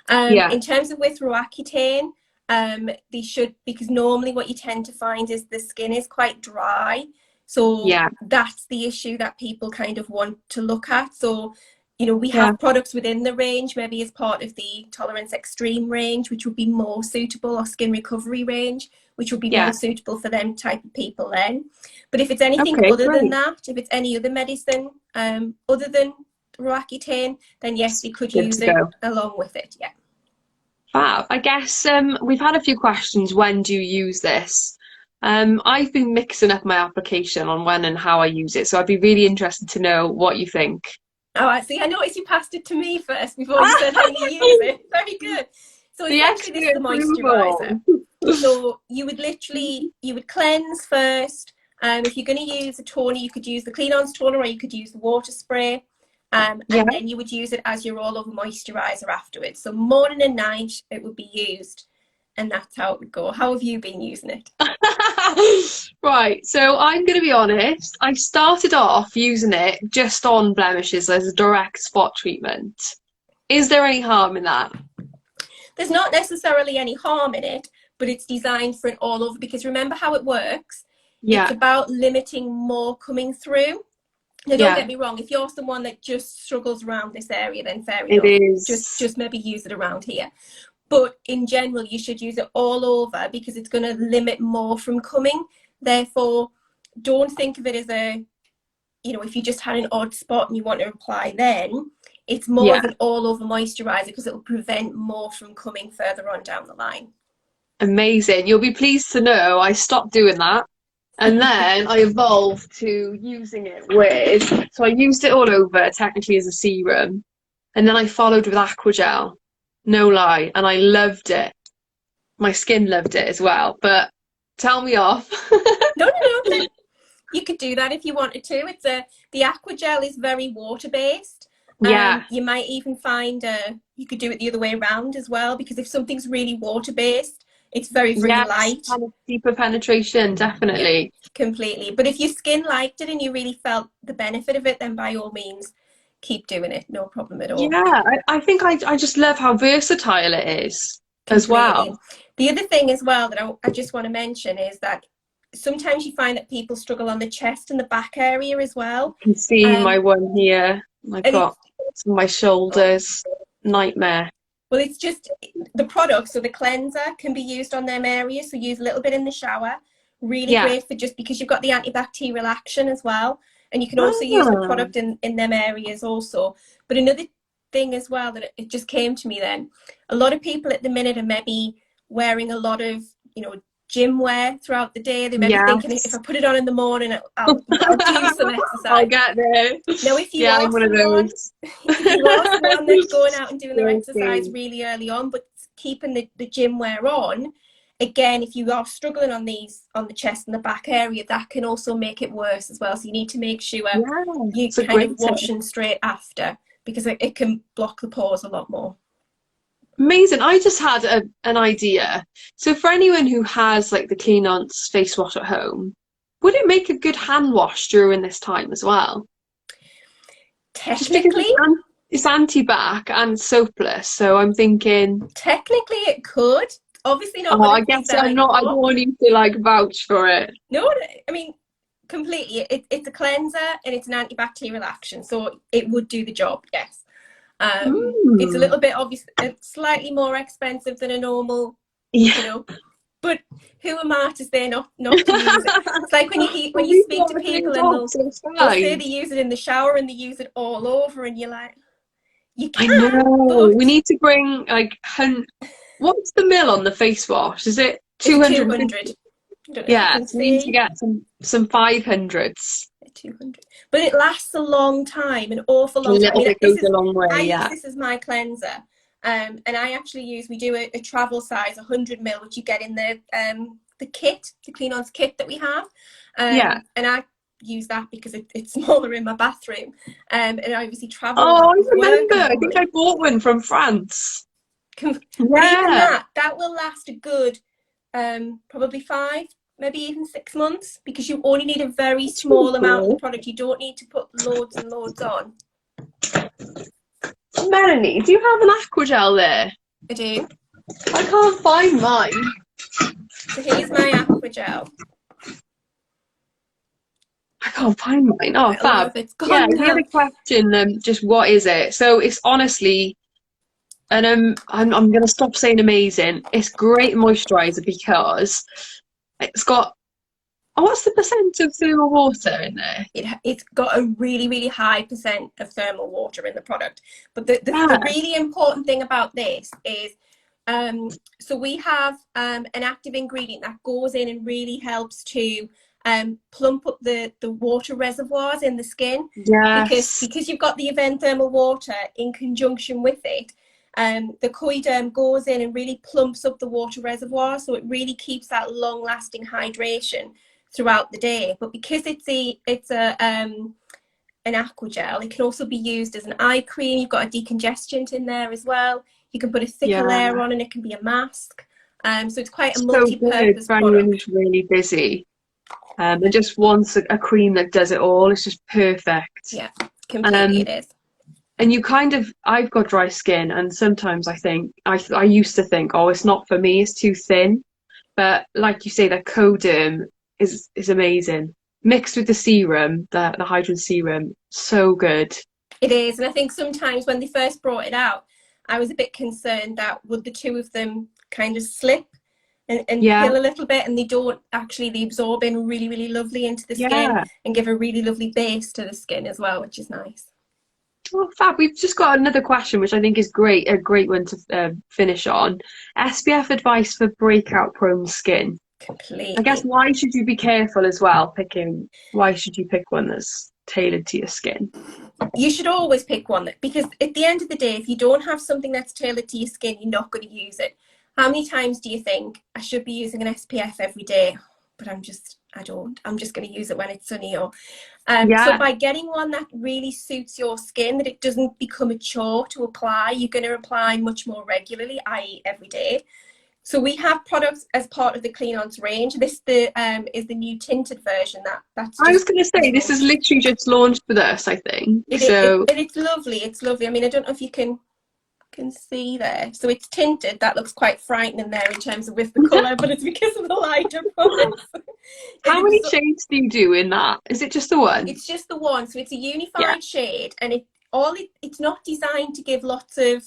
Yeah, In terms of with Roaccutane, they should, because normally what you tend to find is the skin is quite dry. So yeah, that's the issue that people kind of want to look at. So, you know, we yeah, have products within the range, maybe as part of the Tolerance Extreme range, which would be more suitable, or Skin Recovery range, which would be yeah. more suitable for them type of people then. But if it's anything Okay, other than great. that, if it's any other medicine other than Roaccutane, then yes, It's you could good use to it go. along with it. Yeah. Fab. I guess we've had a few questions. When do you use this? I've been mixing up my application on when and how I use it, so I'd be really interested to know what you think. Oh, I see. I noticed you passed it to me first before you said how you use it. Very good. So The essentially, this is expert the moisturizer. approval. So you would cleanse first. If you're going to use a toner, you could use the Cleanance toner, or you could use the water spray. Yeah. And then you would use it as your all-over moisturizer afterwards. So morning and night it would be used, and that's how it would go. How have you been using it? Right, so I'm going to be honest. I started off using it just on blemishes as a direct spot treatment. Is there any harm in that? There's not necessarily any harm in it, but it's designed for an all-over, because remember how it works. It's Yeah, about limiting more coming through. Now, don't yeah, get me wrong. If you're someone that just struggles around this area, then fair it enough. is. Just maybe use it around here. But in general, you should use it all over, because it's going to limit more from coming. Therefore, don't think of it as a, you know, if you just had an odd spot and you want to apply then, it's more Yeah, of an all over moisturizer, because it will prevent more from coming further on down the line. amazing. You'll be pleased to know I stopped doing that. And then I evolved to using it with, so I used it all over, technically as a serum. And then I followed with Aqua gel, no lie. And I loved it. My skin loved it as well. But tell me off. No, no, no. You could do that if you wanted to. The aqua gel is very water based. Yeah, You might even find you could do it the other way around as well, because if something's really water based, it's very yes, light. kind of deeper penetration, Yeah, definitely. completely. But if your skin liked it and you really felt the benefit of it, then by all means, keep doing it. No problem at all. Yeah, I think I just love how versatile it is as Completely. well. The other thing as well that I just want to mention is that sometimes you find that people struggle on the chest and the back area as well. You can see my Um, one here. I've and got it's some of my oh, shoulders. Nightmare. well, it's just the product. So the cleanser can be used on them areas. So use a little bit in the shower, Really Yeah. great for, just because you've got the antibacterial action as well. And you can also use the Oh. product in them areas also. But another thing as well that it just came to me then, a lot of people at the minute are maybe wearing a lot of, you know, gym wear throughout the day. They may be thinking, if I Yes. put it on in the morning, I'll do some I'll exercise. get there. Now, if you Yeah, are I'm one of someone, those. if you are someone that's going out and doing their exercise Guilty. really early on, but keeping the gym wear on, again, if you are struggling on the chest and the back area, that can also make it worse as well. So you need to make sure Yeah, you it's a kind of great tip. washing straight after, because it can block the pores a lot more. Amazing. I just had an idea. So for anyone who has like the Cleanance face wash at home, would it make a good hand wash during this time as well? Just because Technically, it's anti-bac and soapless, so I'm thinking, technically it could. Obviously not oh, what I it's guess I'm designed not. I don't for. want you to like vouch for it. No, I mean, completely. It's a cleanser and it's an antibacterial action, so it would do the job, yes. It's a Mm. little bit obvious, it's slightly more expensive than a normal, you Yeah. know, but who am I to say not to use it? It's like when Well, you we've speak got to the clean people and top, so it's they'll say fine. they use it in the shower and they use it all over, and you're like, you I can, know. We but need to bring like what's the mil on the face wash? Is it it's 200. 250? I don't know if you Yeah, can so we need to see. get some 500s. 200, but it lasts a long time, an awful A long time. I little mean, bit goes a long way, I use yeah. this as my cleanser, and I actually we do a travel size 100 ml, which you get in the kit, the Cleanance kit that we have, Yeah. and I use that because it's smaller in my bathroom, and I obviously travel a Oh, lot I with work remember. I think I normally. bought one from France. But even Yeah. that will last a good probably 5, maybe even 6 months, because you only need a very That's really small amount of the cool. product. You don't need to put loads and loads on. Melanie, do you have an aqua gel there? I do. I can't find mine. So here's my Aqua gel. I can't find mine. Oh, A lot fab. of it's Yeah, gone he had now. a question, just what is it? So it's honestly, and I'm gonna stop saying amazing. It's great moisturizer because it's got, oh, what's the percent of thermal water in there? It's got a really, really high percent of thermal water in the product. But the Yeah, really important thing about this is, so we have an active ingredient that goes in and really helps to plump up the water reservoirs in the skin, yes. because you've got the Avene thermal water in conjunction with it. The Coiderm goes in and really plumps up the water reservoir, so it really keeps that long-lasting hydration throughout the day. But because it's an aqua gel, it can also be used as an eye cream. You've got a decongestant in there as well. You can put a thicker Yeah. layer on and it can be a mask. So it's quite a So good multi-purpose for anyone product. who's really busy, and just wants a cream that does it all. It's just perfect. Yeah, completely it Um, is. and you kind of, I've got dry skin, and sometimes I think I used to think, oh, it's not for me, it's too thin. But like you say, the Coderm is amazing. Mixed with the serum, the Hydrance serum, so good. It is. And I think sometimes when they first brought it out, I was a bit concerned that would the two of them kind of slip and Yeah, peel a little bit, and they don't actually. They absorb in really, really lovely into the skin yeah. and give a really lovely base to the skin as well, which is nice. Well, fab. We've just got another question, which I think is great, a great one to finish on. SPF advice for breakout prone skin. I guess Completely. why should you be careful as well picking, why should you pick one that's tailored to your skin? You should always pick one because at the end of the day, if you don't have something that's tailored to your skin, you're not going to use it. How many times do you think I should be using an SPF every day, but I don't. I'm just going to use it when it's sunny. Or so Yeah, by getting one that really suits your skin, that it doesn't become a chore to apply, you're going to apply much more regularly, i.e. every day. So we have products as part of the Cleanance range. This is the new tinted version that's I was just going to say this is launched. literally just launched with us, I think. It So and it's lovely. It's lovely. I mean, I don't know if you can see there. So it's tinted. That looks quite frightening there in terms of with the colour, but it's because of the light, I promise. how many shades do you do in that? Is it just the one? It's just the one. So it's a Yeah, unified shade, and it's not designed to give lots of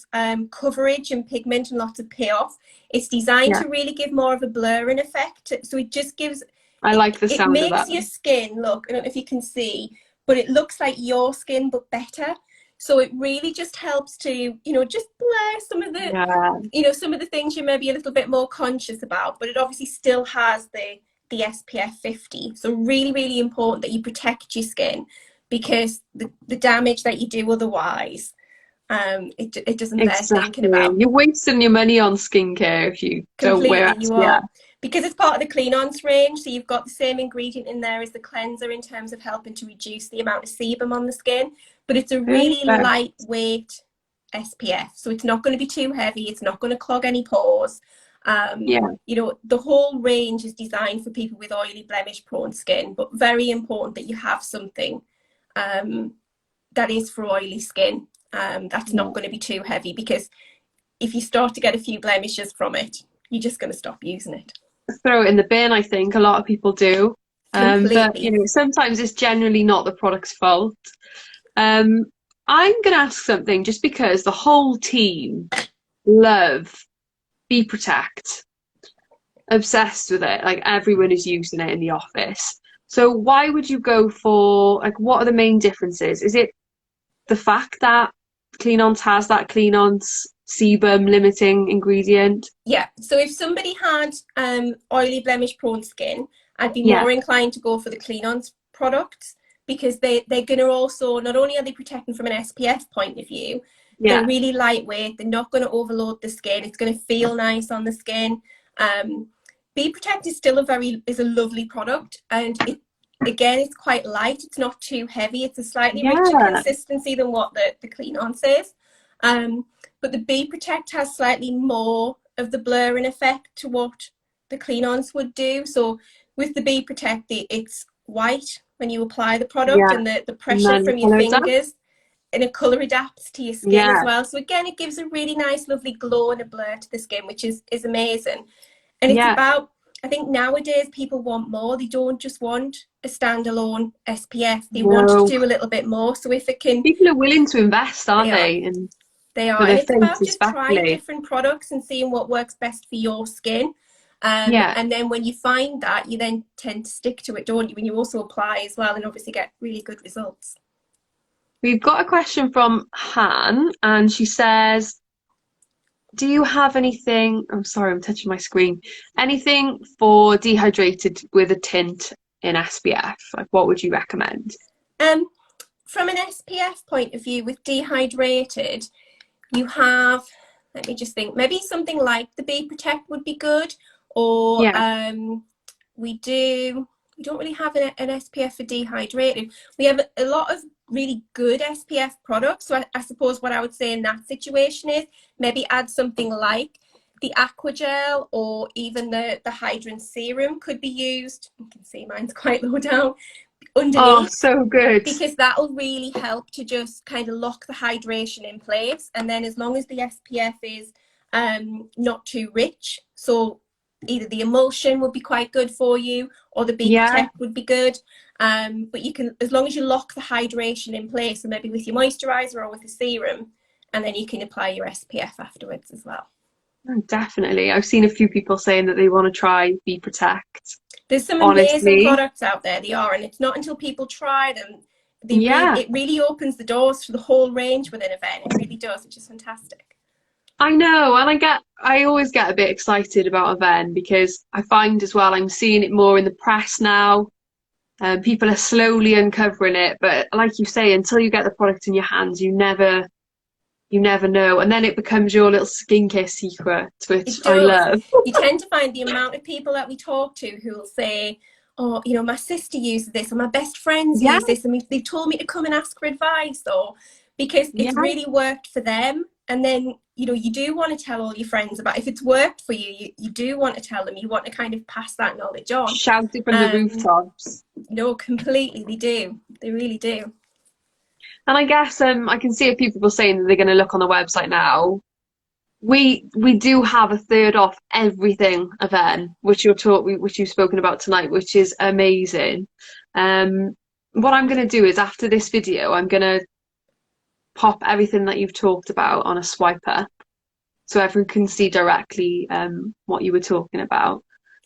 coverage and pigment and lots of payoff. It's designed yeah. to really give more of a blurring effect. So it just gives I like the It sound of that. makes your skin look, I don't know if you can see, but it looks like your skin, but better. So it really just helps to, you know, just blur some of the, Yeah, you know, some of the things you may be a little bit more conscious about, but it obviously still has the SPF 50. So really, really important that you protect your skin, because the damage that you do otherwise, it doesn't bear thinking exactly. about. You're wasting your money on skincare if you don't wear Completely, you SPF. are. Because it's part of the Cleanance range, so you've got the same ingredient in there as the cleanser in terms of helping to reduce the amount of sebum on the skin, but it's a really Perfect. lightweight SPF, so it's not going to be too heavy, it's not going to clog any pores. Yeah, You know, the whole range is designed for people with oily, blemish prone skin, but very important that you have something that is for oily skin, that's yeah. not going to be too heavy, because if you start to get a few blemishes from it, you're just going to stop using it. Throw it in the bin, I think a lot of people do. But you Completely. know, sometimes it's generally not the product's fault. Um, I'm gonna ask something just because the whole team love Be Protect, obsessed with it. Like everyone is using it in the office. So why would you go for like what are the main differences? Is it the fact that Cleanance has that Cleanance sebum limiting ingredient? Yeah. So if somebody had oily, blemish prone skin, I'd be Yeah, more inclined to go for the Cleanance products, because they're going to also, not only are they protecting from an SPF point of view, they're yeah, really lightweight. They're not going to overload the skin. It's going to feel nice on the skin. Be Protect is still a lovely product, and again, it's quite light. It's not too heavy. It's a slightly richer yeah, consistency than what the Cleanance is. But the Be Protect has slightly more of the blurring effect to what the Cleanance would do. So with the Be Protect, it's white when you apply the product, yeah. and the And pressure then from your colours up. fingers, and it colour adapts to your skin as Yeah, well. So again, it gives a really nice, lovely glow and a blur to the skin, which is amazing. And it's yeah. about, I think nowadays people want more. They don't just want a standalone SPF. They want to No, do a little bit more. So if it can, people are willing to invest, they aren't are. they? And They are. for And their it's face about just trying especially. different products and seeing what works best for your skin. Yeah. And then when you find that, you then tend to stick to it, don't you? When you also apply as well, and obviously get really good results. We've got a question from Han, and she says, do you have anything? I'm sorry, I'm touching my screen. Anything for dehydrated with a tint in SPF? Like, what would you recommend? Um, from an SPF point of view, with dehydrated, you have, let me just think, maybe something like the Be Protect would be good, or Yeah, we don't really have an SPF for dehydrated. We have a lot of really good SPF products. So I suppose what I would say in that situation is maybe add something like the Aqua gel, or even the Hydrance serum could be used. You can see mine's quite low down oh, underneath, so good. because that'll really help to just kind of lock the hydration in place. And then as long as the SPF is not too rich, so either the emulsion would be quite good for you, or the Be Yeah, Protect would be good. But you can, as long as you lock the hydration in place, and maybe with your moisturizer or with a serum, and then you can apply your SPF afterwards as well. definitely. I've seen a few people saying that they want to try Be Protect. There's some amazing Honestly, products out there, they are, and it's not until people try them, yeah. it really opens the doors for the whole range within Avene. It really does, which is fantastic. I know, and I always get a bit excited about Avene because I find as well I'm seeing it more in the press now. People are slowly uncovering it, but like you say, until you get the product in your hands, you never know, and then it becomes your little skincare secret, which It I does. love. You tend to find the amount of people that we talk to who will say, oh, you know, my sister uses this, or my best friends Yeah, use this, and they've told me to come and ask for advice, or because yeah, it's really worked for them. And then, you know, you do want to tell all your friends about, if it's worked for you, you do want to tell them, you want to kind of pass that knowledge on. shout it from the Um, rooftops. no, completely, they do. They really do. And I guess I can see a few people saying that they're going to look on the website now. We do have a third off everything event, which which you've spoken about tonight, which is amazing. Um, what I'm going to do is after this video, I'm going to pop everything that you've talked about on a swipe up, so everyone can see directly what you were talking about.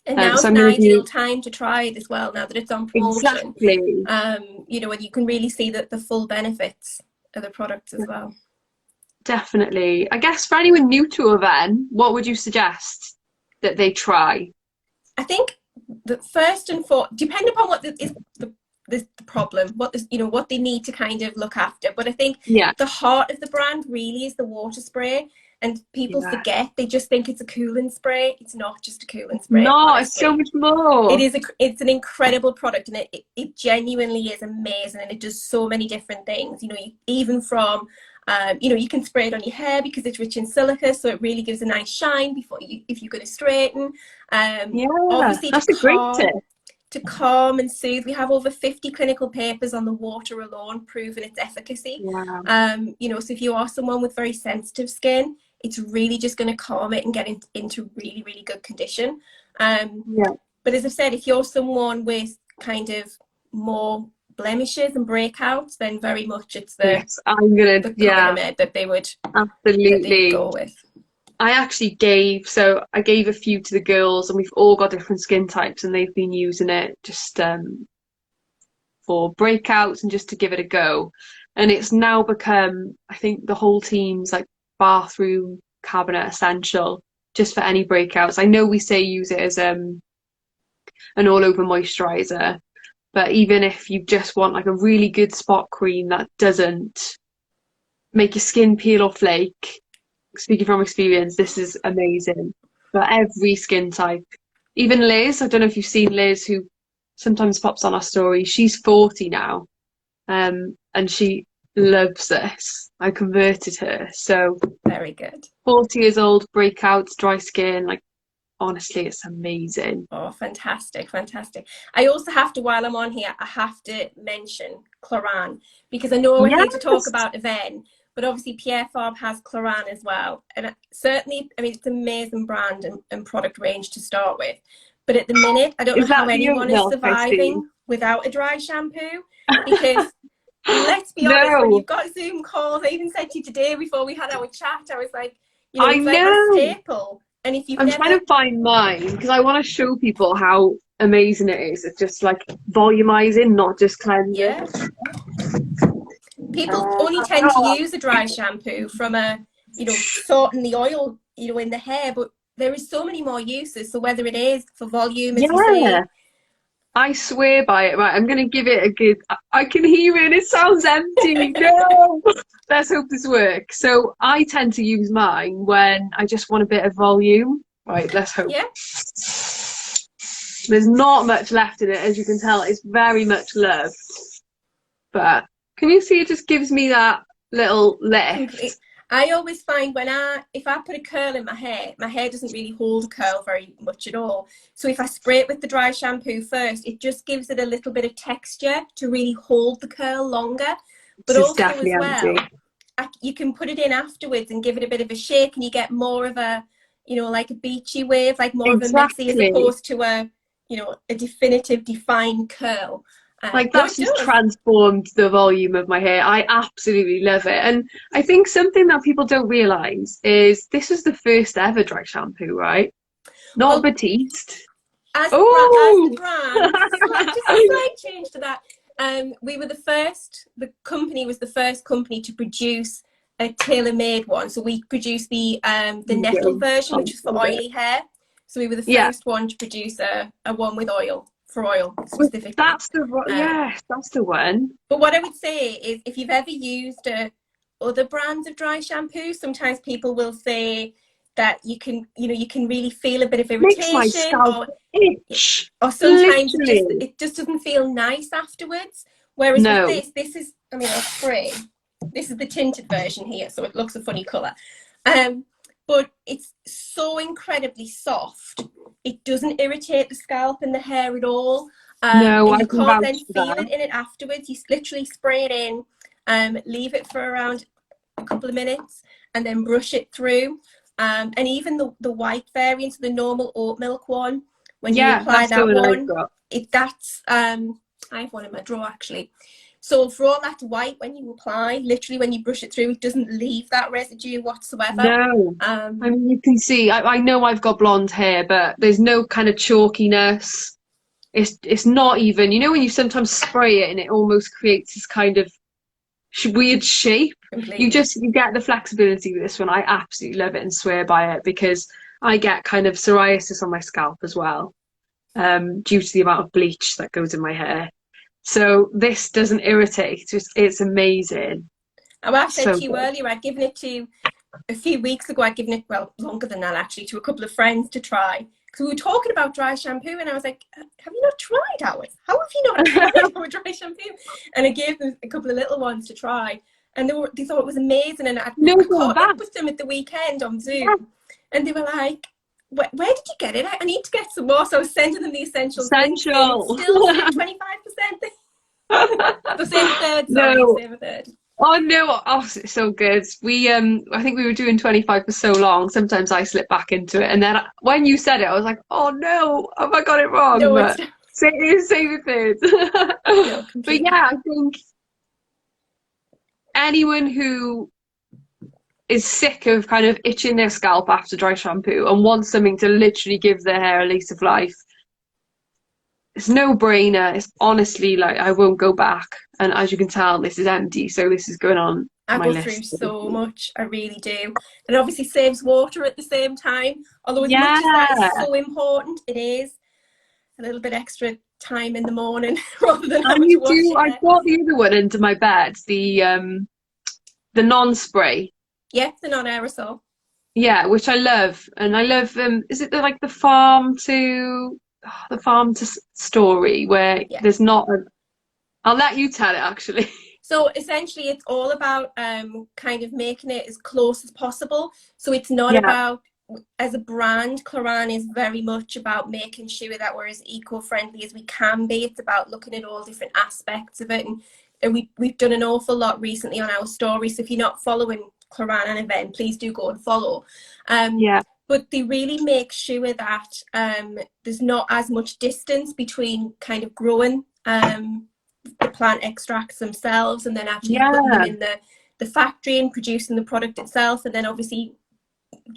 And now's So an I'm going to ideal do time to try it as well, now that it's on promotion. exactly. You know, and you can really see the full benefits of the products as well. Definitely. I guess for anyone new to Avene, what would you suggest that they try? I think the first and foremost, depending upon what is the problem, what is, you know, what they need to kind of look after. But I think Yeah. the heart of the brand really is the water spray. And people Yeah. forget, they just think it's a cooling spray. It's not just a cooling spray, No, it's so honestly. much more. It's an incredible product, and it genuinely is amazing, and it does so many different things. You know, even from you know, you can spray it on your hair because it's rich in silica, so it really gives a nice shine before if you're going to straighten. Yeah, Obviously that's a great tip. to calm and soothe. We have over 50 clinical papers on the water alone proving its efficacy. Wow. You know, so if you are someone with very sensitive skin, it's really just going to calm it and get into really, really good condition. Yeah. But as I said, if you're someone with kind of more blemishes and breakouts, then very much it's the Yes, I'm gonna, yeah, Coronamid that they would absolutely. go with. I actually I gave a few to the girls, and we've all got different skin types, and they've been using it just for breakouts and just to give it a go. And it's now become, I think, the whole team's like bathroom cabinet essential just for any breakouts. I know we say use it as an all-over moisturizer, but even if you just want like a really good spot cream that doesn't make your skin peel or flake, speaking from experience, this is amazing for every skin type. Even Liz, I don't know if you've seen Liz, who sometimes pops on our story. She's 40 now, and she loves this. I converted her. So very good. 40 years old, breakouts, dry skin, like honestly, it's amazing. Oh, fantastic, fantastic. I also have to, while I'm on here, I have to mention Cleanance, because I know we're here to talk Yes, about Avene, but obviously Pierre Fabre has Cleanance as well. And certainly, I mean, it's an amazing brand and product range to start with. But at the minute, I don't know is how that the oat anyone is milk I see? surviving without a dry shampoo, because let's be honest, when No, you've got Zoom calls, I even said to you today before we had our chat, I was like, you know, I it's like my know. staple. And if you've I'm trying never, to find mine because I want to show people how amazing it is. It's just like volumizing, not just cleansing. yeah, people only tend to use a dry shampoo from you know, sorting the oil, you know, in the hair, but there is so many more uses. So whether it is for volume, as you Yeah, say, I swear by it. Right, I'm going to give it a good. I can hear it. It sounds empty. No. Let's hope this works. So I tend to use mine when I just want a bit of volume. Right, let's hope. yeah, There's not much left in it, as you can tell. It's very much loved. But can you see it just gives me that little lift? I always find if I put a curl in my hair doesn't really hold a curl very much at all. So if I spray it with the dry shampoo first, it just gives it a little bit of texture to really hold the curl longer. But This is also definitely as well, empty. you can put it in afterwards and give it a bit of a shake, and you get more of a, you know, like a beachy wave, like more of a mixy, as Exactly. opposed to a, you know, a definitive defined curl. Like No, that's it just does. transformed the volume of my hair. I absolutely love it. And I think something that people don't realise is this is the first ever dry shampoo, right? Not Well, Batiste. as the Oh, brand, just a slight change to that. We were the company was the first company to produce a tailor-made one. So we produced the nettle version, which is for oily hair. So we were the yeah. first one to produce a one with oil, for oil specifically. That's the one. Um, Yes, that's the one. but what I would say is, if you've ever used other brands of dry shampoo, sometimes people will say that you can really feel a bit of Makes my irritation, scalp itch. or sometimes Literally. it just doesn't feel nice afterwards. Whereas with No. this is, I mean, I'll spray. This is the tinted version here, so it looks a funny colour. But it's so incredibly soft. It doesn't irritate the scalp and the hair at all. No, And I you can can't vouch then for feel that. it in it afterwards. You literally spray it in, leave it for around a couple of minutes, and then brush it through. And even the white variant, the normal oat milk one, when you Yeah, apply that's the that one I've one, got. that's I have one in my drawer actually. So for all that white, when you apply, literally when you brush it through, it doesn't leave that residue whatsoever. No. I mean, you can see, I know I've got blonde hair, but there's no kind of chalkiness. It's not even, you know, when you sometimes spray it and it almost creates this kind of weird shape. Completely. You get the flexibility with this one. I absolutely love it and swear by it, because I get kind of psoriasis on my scalp as well, due to the amount of bleach that goes in my hair. So this doesn't irritate. It's amazing. And I said So to you good. earlier, I'd given it to, a few weeks ago, I'd given it, well, longer than that actually, to a couple of friends to try. Because we were talking about dry shampoo, and I was like, have you not tried ours? How have you not tried our dry shampoo? And I gave them a couple of little ones to try. And they thought it was amazing. And I caught up with them at the weekend on Zoom. Yeah. And they were like, where did you get it? I need to get some more. So I was sending them the Essentials. Essential. Still 25%. So save a third, sorry, No. save a third. Oh no, oh, it's so good. I think we were doing 25 for so long. Sometimes I slip back into it. And then when you said it, I was like, oh no, have I got it wrong? No, but save the third. No, but yeah, I think anyone who is sick of kind of itching their scalp after dry shampoo and wants something to literally give their hair a lease of life, it's no brainer. It's honestly like, I won't go back. And as you can tell, this is empty, so this is going on I my go list. through so much, I really do. And it obviously saves water at the same time. Although as much as that is so important, it is a little bit extra time in the morning rather than having to wash your hair. I've got the other one under my bed, the non-spray. Yeah, the non-aerosol. Yeah, which I love. And I love, is it like the farm to story where there's not I'll let you tell it actually. So essentially it's all about kind of making it as close as possible. So it's not about, as a brand, Cleanance is very much about making sure that we're as eco-friendly as we can be. It's about looking at all different aspects of it, and we've done an awful lot recently on our story. So if you're not following Chloran and Avene, please do go and follow. But they really make sure that there's not as much distance between kind of growing the plant extracts themselves and then actually putting them in the factory and producing the product itself, and then obviously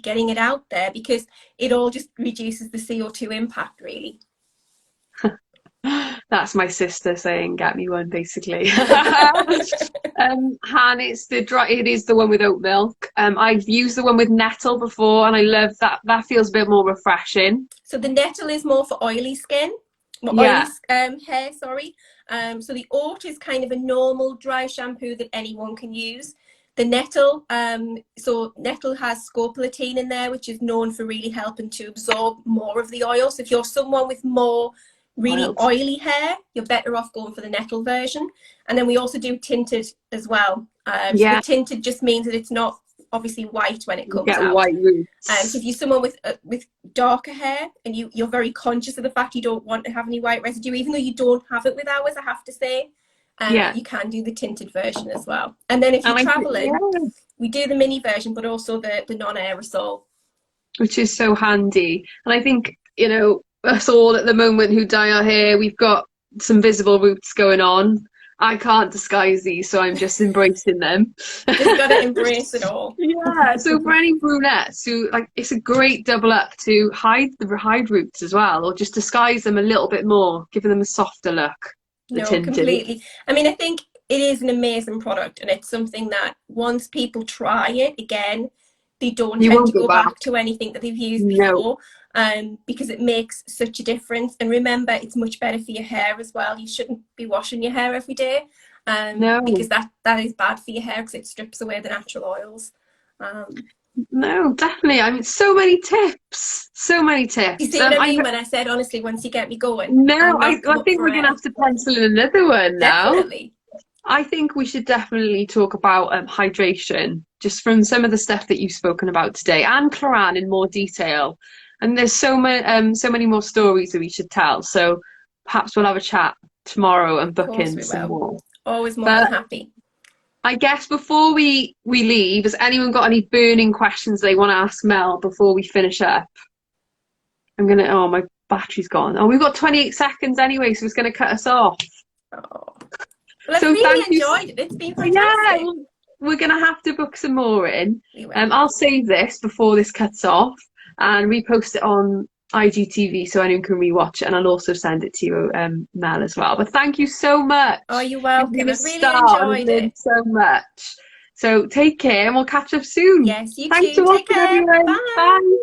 getting it out there, because it all just reduces the CO2 impact, really. That's my sister saying get me one, basically. Han, it is the one with oat milk. I've used the one with nettle before, and I love that feels a bit more refreshing. So the nettle is more for oily skin, oily hair, sorry. So the oat is kind of a normal dry shampoo that anyone can use. The nettle, so nettle has scopolamine in there, which is known for really helping to absorb more of the oil. So if you're someone with more really oily hair, you're better off going for the nettle version. And then we also do tinted as well. So the tinted just means that it's not obviously white when it comes out. White roots. So if you're someone with darker hair and you're very conscious of the fact you don't want to have any white residue, even though you don't have it with ours, I have to say, you can do the tinted version as well. And then if you're traveling, we do the mini version, but also the non-aerosol, which is so handy. And I think, you know, us all at the moment who dye our hair, we've got some visible roots going on. I can't disguise these, so I'm just embracing them. Just gotta embrace it all. Yeah, so for any brunettes who, like, it's a great double up to hide roots as well, or just disguise them a little bit more, giving them a softer look. No, completely. I mean, I think it is an amazing product, and it's something that once people try it again, they don't tend to go back to anything that they've used before, because it makes such a difference. And remember, it's much better for your hair as well. You shouldn't be washing your hair every day, because that is bad for your hair, because it strips away the natural oils. No, definitely. I mean, so many tips. You see what I mean when I said, honestly, once you get me going? No, I think we're going to have to pencil in another one now. Definitely. I think we should definitely talk about hydration, just from some of the stuff that you've spoken about today, and Cleanance in more detail. And there's so many more stories that we should tell. So perhaps we'll have a chat tomorrow and book in some more. Always more than happy. I guess before we leave, has anyone got any burning questions they want to ask Mel before we finish up? Oh, my battery's gone. Oh, we've got 28 seconds anyway, so it's going to cut us off. Oh. Well, I've So thank really you. enjoyed it. It's been Yeah, fantastic. well, we're going to have to book some more in. We will. I'll save this before this cuts off and repost it on IGTV so anyone can rewatch it. And I'll also send it to you, Mel, as well. But thank you so much. Oh, you're You've been welcome. a I've really star and I've enjoyed learned it. so much. So take care and we'll catch up soon. Yes, you Thanks too. for Take watching, care. everyone. Bye. Bye.